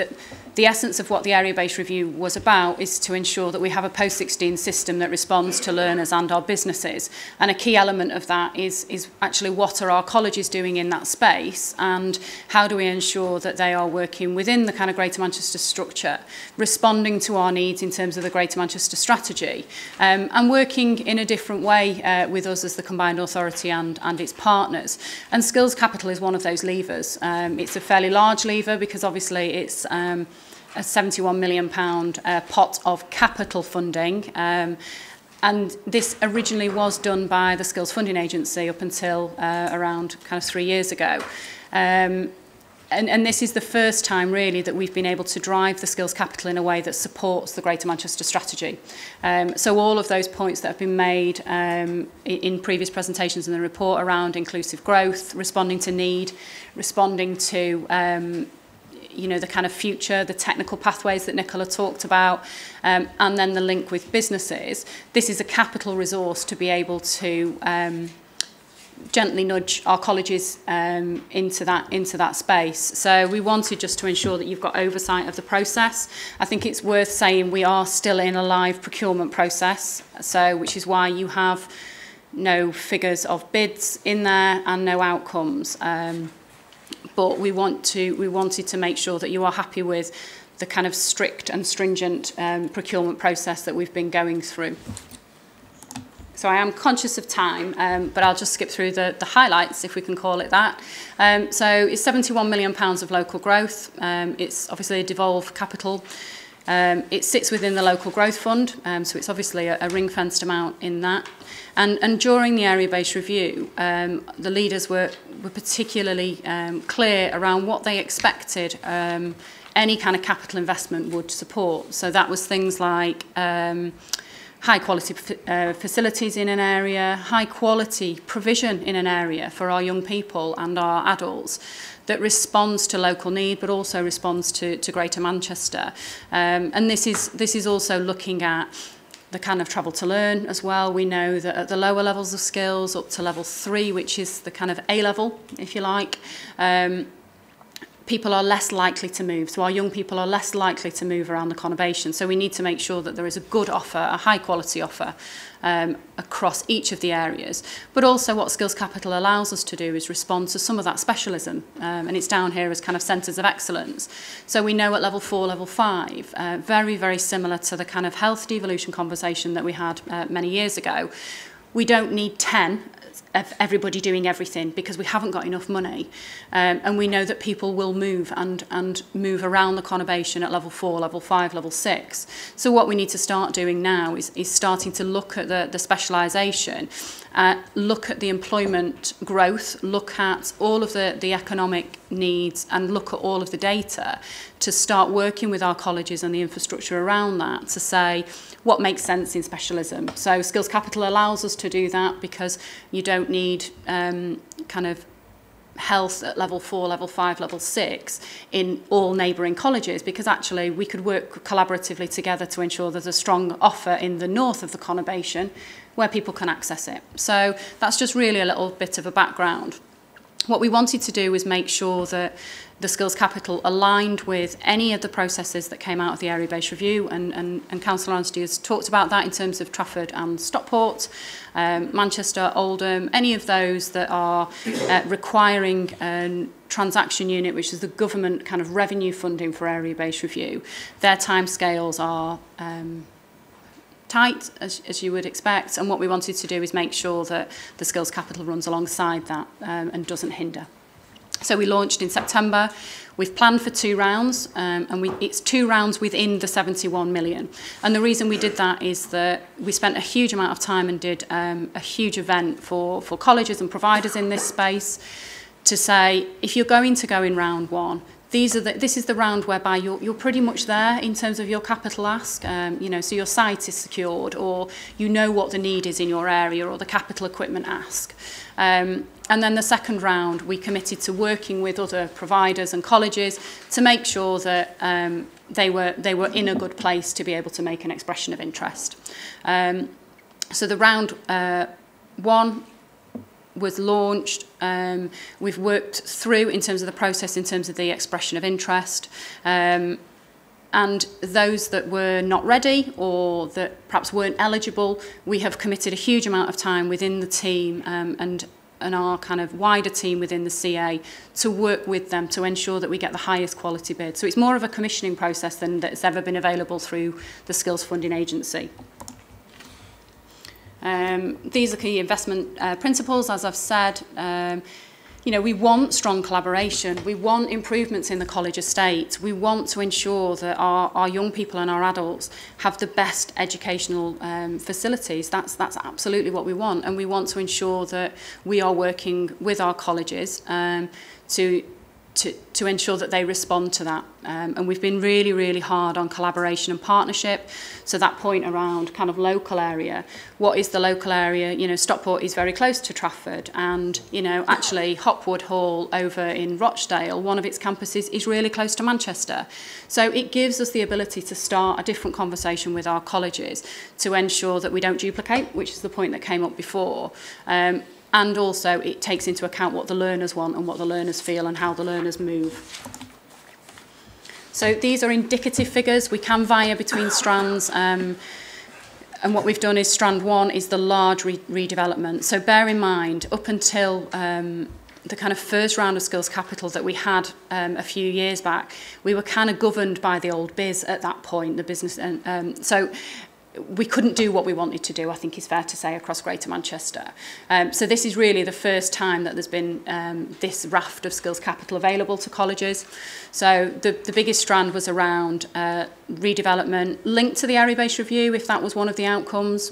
the essence of what the area-based review was about is to ensure that we have a post-16 system that responds to learners and our businesses. And a key element of that is actually what are our colleges doing in that space, and how do we ensure that they are working within the kind of Greater Manchester structure, responding to our needs in terms of the Greater Manchester strategy, and working in a different way with us as the combined authority and its partners. And skills capital is one of those levers. It's a fairly large lever because obviously it's a £71 million pot of capital funding, and this originally was done by the Skills Funding Agency up until around kind of 3 years ago. And this is the first time really that we've been able to drive the skills capital in a way that supports the Greater Manchester strategy. So all of those points that have been made in previous presentations in the report around inclusive growth, responding to need, responding to you know, the kind of future, the technical pathways that Nicola talked about, and then the link with businesses. This is a capital resource to be able to gently nudge our colleges into that space. So we wanted just to ensure that you've got oversight of the process. I think it's worth saying we are still in a live procurement process, so which is why you have no figures of bids in there and no outcomes. But we wanted to make sure that you are happy with the kind of strict and stringent procurement process that we've been going through. So I am conscious of time, but I'll just skip through the highlights, if we can call it that. So it's £71 million of local growth. It's obviously a devolved capital. It sits within the local growth fund, so it's obviously a ring-fenced amount in that. And during the area-based review, the leaders were particularly clear around what they expected any kind of capital investment would support. So that was things like high-quality facilities in an area, high-quality provision in an area for our young people and our adults that responds to local need, but also responds to Greater Manchester. And this is also looking at the kind of travel to learn as well. We know that at the lower levels of skills, up to level 3, which is the kind of A level, if you like, people are less likely to move. So our young people are less likely to move around the conurbation. So we need to make sure that there is a good offer, a high quality offer across each of the areas. But also what Skills Capital allows us to do is respond to some of that specialism. And it's down here as kind of centres of excellence. So we know at level 4, level 5, very, very similar to the kind of health devolution conversation that we had many years ago. We don't need 10 of everybody doing everything because we haven't got enough money. And we know that people will move and move around the conurbation at level 4, level 5, level 6. So what we need to start doing now is starting to look at the specialisation, look at the employment growth, look at all of the economic needs and look at all of the data to start working with our colleges and the infrastructure around that to say what makes sense in specialism. So Skills Capital allows us to do that because you don't need kind of health at level 4, level 5, level 6 in all neighbouring colleges, because actually we could work collaboratively together to ensure there's a strong offer in the north of the conurbation where people can access it. So that's just really a little bit of a background. What we wanted to do was make sure that the Skills Capital aligned with any of the processes that came out of the area-based review, and Councillor Anstey has talked about that in terms of Trafford and Stockport, Manchester, Oldham, any of those that are requiring a transaction unit, which is the government kind of revenue funding for area-based review. Their timescales are tight, as you would expect, and what we wanted to do is make sure that the Skills Capital runs alongside that and doesn't hinder. So we launched in September. We've planned for 2 rounds, and it's 2 rounds within the 71 million. And the reason we did that is that we spent a huge amount of time and did a huge event for colleges and providers in this space to say, if you're going to go in round 1, this is the round whereby you're pretty much there in terms of your capital ask, you know, so your site is secured, or you know what the need is in your area, or the capital equipment ask. And then the second round, we committed to working with other providers and colleges to make sure that they were in a good place to be able to make an expression of interest. So the round 1 was launched. We've worked through in terms of the process, in terms of the expression of interest. And those that were not ready or that perhaps weren't eligible, we have committed a huge amount of time within the team and our kind of wider team within the CA to work with them to ensure that we get the highest quality bid. So it's more of a commissioning process than that's ever been available through the Skills Funding Agency. These are key investment principles, as I've said. You know, we want strong collaboration. We want improvements in the college estate. We want to ensure that our young people and our adults have the best educational facilities. That's absolutely what we want. And we want to ensure that we are working with our colleges to ensure that they respond to that. And we've been really, really hard on collaboration and partnership. So that point around kind of local area, what is the local area? You know, Stockport is very close to Trafford, and, you know, actually Hopwood Hall over in Rochdale, one of its campuses is really close to Manchester. So it gives us the ability to start a different conversation with our colleges to ensure that we don't duplicate, which is the point that came up before. And also it takes into account what the learners want and what the learners feel and how the learners move. So these are indicative figures. We can via between strands. And what we've done is strand 1 is the large redevelopment. So bear in mind, up until the kind of first round of Skills Capital that we had a few years back, we were kind of governed by the old biz at that point, the business. So we couldn't do what we wanted to do, I think is fair to say, across Greater Manchester. So this is really the first time that there's been this raft of Skills Capital available to colleges. So the biggest strand was around redevelopment, linked to the area-based review, if that was one of the outcomes.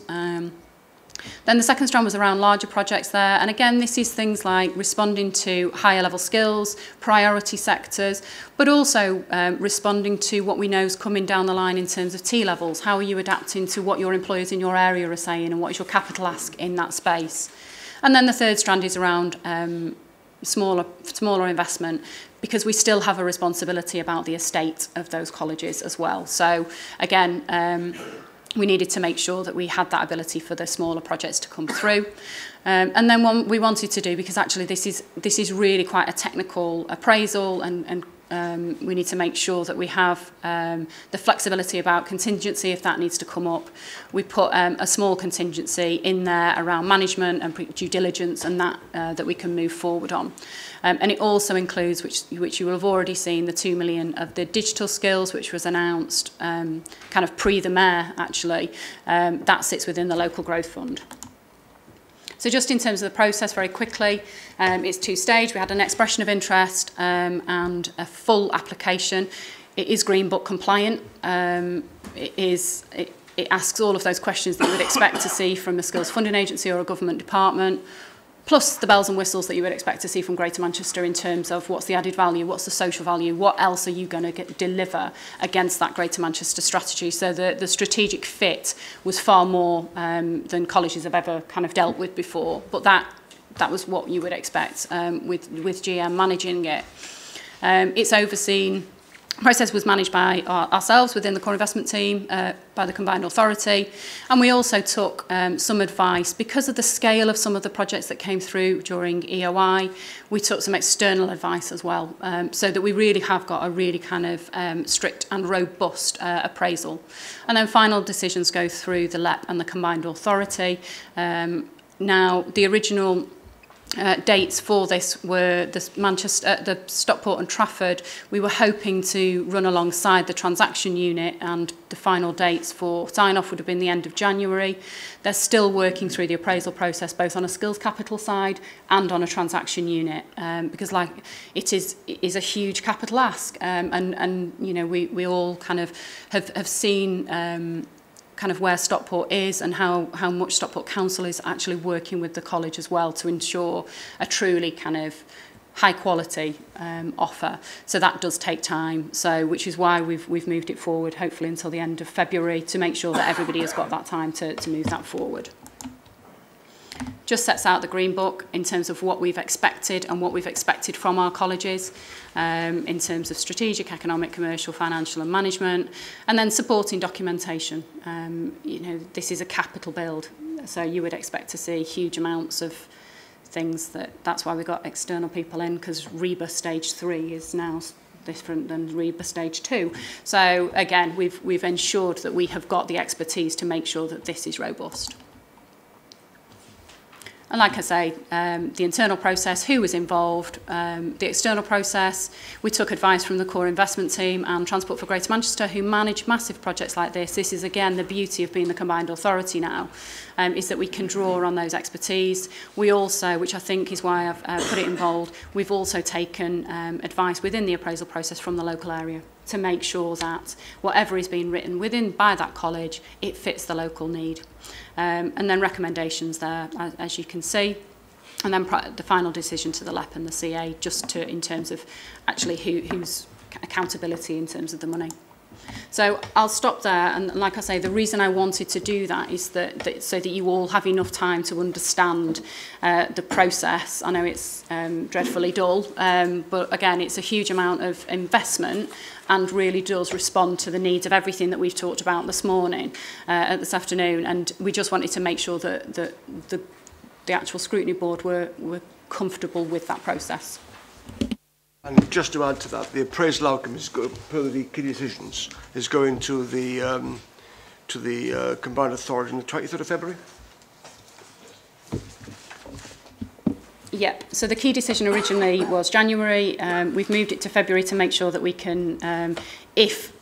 Then the second strand was around larger projects there. And again, this is things like responding to higher level skills, priority sectors, but also responding to what we know is coming down the line in terms of T-levels. How are you adapting to what your employers in your area are saying, and what is your capital ask in that space? And then the third strand is around smaller investment, because we still have a responsibility about the estate of those colleges as well. So again, we needed to make sure that we had that ability for the smaller projects to come through. And then what we wanted to do, because actually this is really quite a technical appraisal and we need to make sure that we have the flexibility about contingency if that needs to come up. We put a small contingency in there around management and due diligence and that we can move forward on. And it also includes, which you will have already seen, the 2 million of the digital skills, which was announced kind of pre the Mayor, actually. That sits within the Local Growth Fund. So just in terms of the process, very quickly, it's two-stage. We had an expression of interest and a full application. It is Green Book compliant. It asks all of those questions that you would expect to see from a skills funding agency or a government department, plus the bells and whistles that you would expect to see from Greater Manchester in terms of what's the added value, what's the social value, what else are you going to deliver against that Greater Manchester strategy. So the strategic fit was far more than colleges have ever kind of dealt with before, but that was what you would expect with GM managing it. It's overseen. The process was managed by ourselves within the core investment team, by the combined authority, and we also took some advice because of the scale of some of the projects that came through during EOI. We took some external advice as well, so that we really have got a really kind of strict and robust appraisal. And then final decisions go through the LEP and the combined authority. Now, the original dates for this were the Stockport and Trafford. We were hoping to run alongside the transaction unit, and the final dates for sign-off would have been the end of January. They're still working through the appraisal process, both on a skills capital side and on a transaction unit, because it is a huge capital ask, and you know we all kind of have seen kind of where Stockport is and how much Stockport Council is actually working with the college as well to ensure a truly kind of high quality offer. So that does take time, so which is why we've moved it forward hopefully until the end of February to make sure that everybody has got that time to move that forward. Just sets out the Green Book in terms of what we've expected and what we've expected from our colleges in terms of strategic, economic, commercial, financial and management, and then supporting documentation. You know, this is a capital build, so you would expect to see huge amounts of things. That's why we got external people in, because REBA Stage 3 is now different than REBA Stage 2. So again, we've ensured that we have got the expertise to make sure that this is robust. And like I say, the internal process, who was involved, the external process, we took advice from the core investment team and Transport for Greater Manchester, who manage massive projects like this. This is, again, the beauty of being the combined authority now, is that we can draw on those expertise. We also, which I think is why I've put it in bold, we've also taken advice within the appraisal process from the local area to make sure that whatever is being written by that college, it fits the local need. And then recommendations there, as you can see, and then the final decision to the LEP and the CA, just in terms of actually whose accountability in terms of the money. So I'll stop there, and like I say, the reason I wanted to do that is that so that you all have enough time to understand the process. I know it's dreadfully dull, but again, it's a huge amount of investment and really does respond to the needs of everything that we've talked about this morning, this afternoon, and we just wanted to make sure that the actual scrutiny board were comfortable with that process. And just to add to that, the appraisal outcome is per the key decisions is going to the combined authority on the 23rd of February. Yep. So the key decision originally was January. We've moved it to February to make sure that we can, if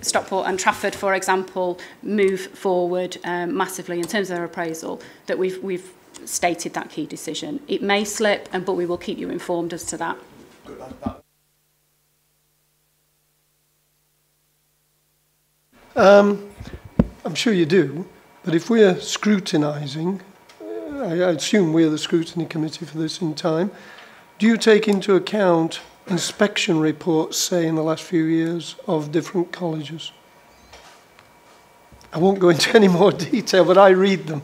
Stockport and Trafford, for example, move forward massively in terms of their appraisal, that we've stated that key decision. It may slip, but we will keep you informed as to that. I'm sure you do, but if we're scrutinising, I assume we're the scrutiny committee for this in time, do you take into account inspection reports, say, in the last few years of different colleges? I won't go into any more detail, but I read them.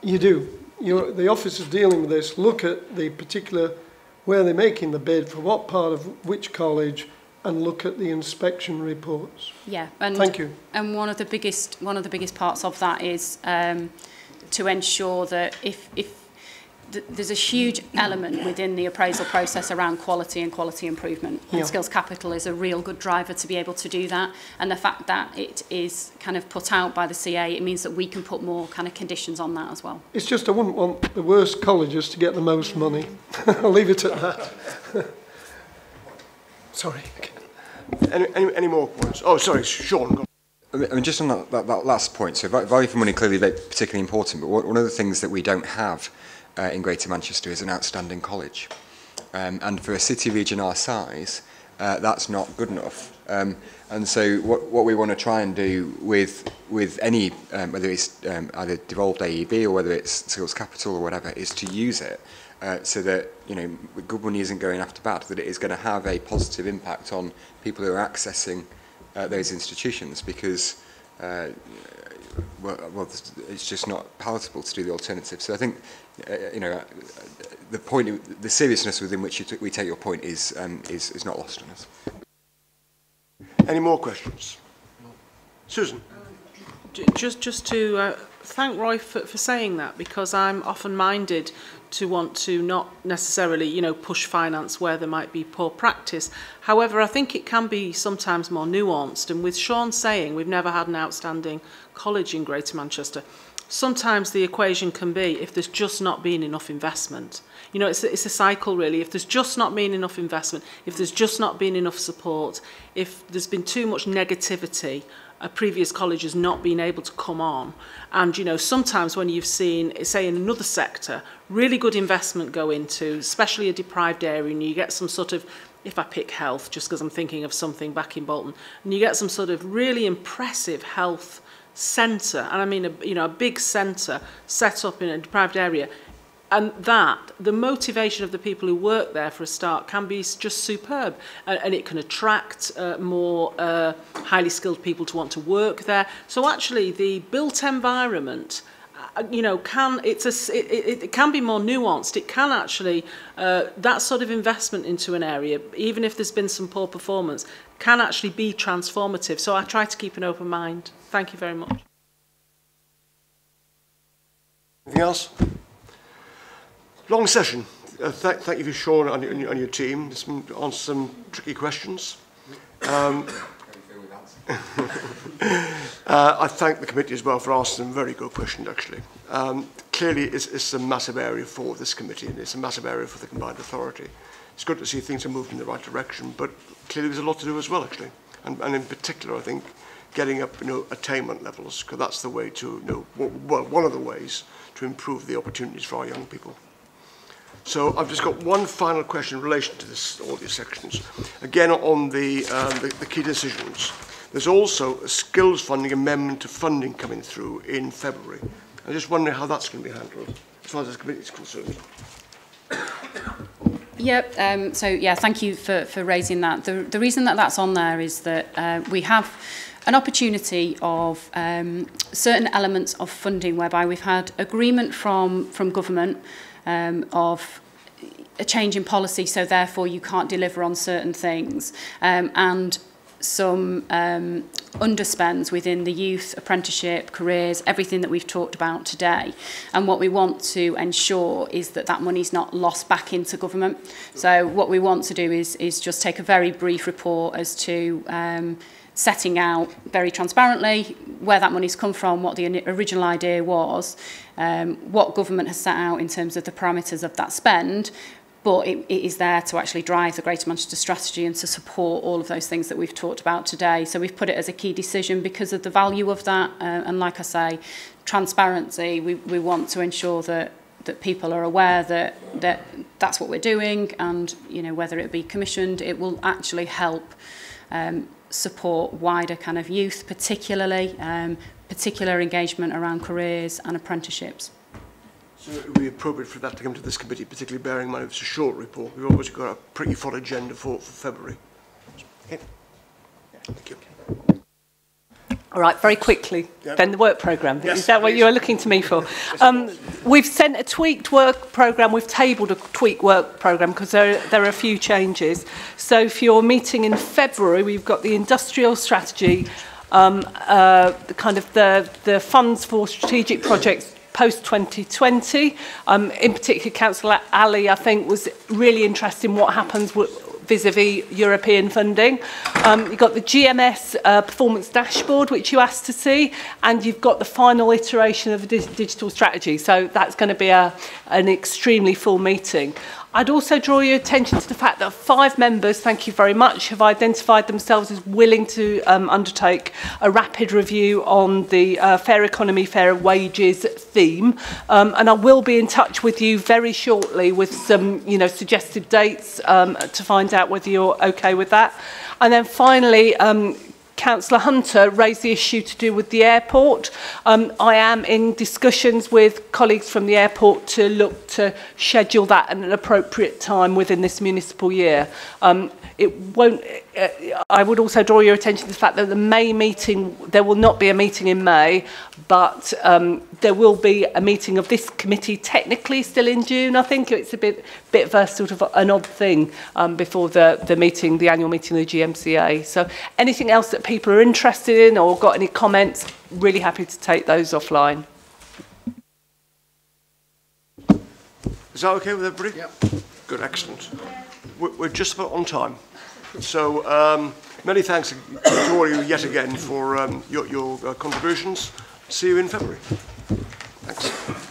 You do. The officers dealing with this look at the particular, where they're making the bid, for what part of which college, and look at the inspection reports. Yeah, and thank you. And one of the biggest parts of that is to ensure that if there's a huge element within the appraisal process around quality and quality improvement. And Skills Capital is a real good driver to be able to do that. And the fact that it is kind of put out by the CA, it means that we can put more kind of conditions on that as well. It's just I wouldn't want the worst colleges to get the most money. I'll leave it at that. Sorry. Any more points? Oh, sorry, Sean. Go on. I mean, just on that last point, so value for money clearly particularly important, but one of the things that we don't have in Greater Manchester is an outstanding college. And for a city region our size, that's not good enough. And so what we want to try and do with any, whether it's either devolved AEB or whether it's Skills Capital or whatever, is to use it so that, you know, good money isn't going after bad, that it is going to have a positive impact on people who are accessing those institutions, because well, it's just not palatable to do the alternative. So I think you know, the point, the seriousness within which we take your point is not lost on us. Any more questions? Susan. Just to thank Roy for saying that, because I'm often minded to want to not necessarily, you know, push finance where there might be poor practice. However, I think it can be sometimes more nuanced. And with Sean saying we've never had an outstanding college in Greater Manchester, sometimes the equation can be if there's just not been enough investment. You know, it's a cycle really. If there's just not been enough investment, if there's just not been enough support, if there's been too much negativity, a previous college has not been able to come on. And, you know, sometimes when you've seen, say, in another sector, really good investment go into, especially a deprived area, and you get some sort of, if I pick health, just because I'm thinking of something back in Bolton, and you get some sort of really impressive health centre, and I mean, a big centre set up in a deprived area, and that, the motivation of the people who work there for a start can be just superb. And it can attract more highly skilled people to want to work there. So actually the built environment, you know, it can be more nuanced. It can actually, that sort of investment into an area, even if there's been some poor performance, can actually be transformative. So I try to keep an open mind. Thank you very much. Anything else? Long session. Thank you for Sean and your team. It's been answered some tricky questions. I thank the committee as well for asking some very good questions, actually. Clearly, it's a massive area for this committee, and it's a massive area for the combined authority. It's good to see things are moving in the right direction, but clearly there's a lot to do as well, actually. And in particular, I think, getting up, you know, attainment levels, because that's the way to, you know, well, one of the ways to improve the opportunities for our young people. So I've just got one final question in relation to this, all these sections. Again, on the key decisions, there's also a skills funding amendment to funding coming through in February. I'm just wondering how that's going to be handled as far as this committee is concerned. Yep. So yeah, thank you for raising that. The reason that that's on there is that we have an opportunity of certain elements of funding whereby we've had agreement from government of a change in policy, so therefore you can't deliver on certain things, and some underspends within the youth, apprenticeship, careers, everything that we've talked about today. And what we want to ensure is that that money's not lost back into government. So what we want to do is just take a very brief report as to setting out very transparently where that money's come from, what the original idea was, what government has set out in terms of the parameters of that spend, but it is there to actually drive the Greater Manchester strategy and to support all of those things that we've talked about today. So we've put it as a key decision because of the value of that, and like I say, transparency. We want to ensure that people are aware that that's what we're doing, and you know, whether it be commissioned, it will actually help support wider kind of youth, particularly particular engagement around careers and apprenticeships. So it would be appropriate for that to come to this committee, particularly bearing in mind it's a short report. We've always got a pretty full agenda for February. Okay. Thank you. All right, very quickly, then the work programme. Yes, is that what you are looking to me for? We've sent a tweaked work programme. We've tabled a tweaked work programme because there are a few changes. So for your meeting in February, we've got the industrial strategy, the funds for strategic projects post-2020. In particular, Councillor Ali, I think, was really interested in what happens vis-a-vis European funding. You've got the GMS performance dashboard, which you asked to see, and you've got the final iteration of the digital strategy. So that's going to be an extremely full meeting. I'd also draw your attention to the fact that 5 members, thank you very much, have identified themselves as willing to undertake a rapid review on the fair economy, fair wages theme. And I will be in touch with you very shortly with some, suggested dates to find out whether you're okay with that. And then finally, Councillor Hunter raised the issue to do with the airport. I am in discussions with colleagues from the airport to look to schedule that at an appropriate time within this municipal year. It won't. I would also draw your attention to the fact that the May meeting, there will not be a meeting in May, but there will be a meeting of this committee technically still in June. I think it's a bit of a sort of an odd thing before the meeting, the annual meeting of the GMCA. So anything else that people are interested in or got any comments, really happy to take those offline. Is that okay with everybody? Yep. Good, excellent. We're just about on time. So many thanks to all of you yet again for your contributions. See you in February. Thanks.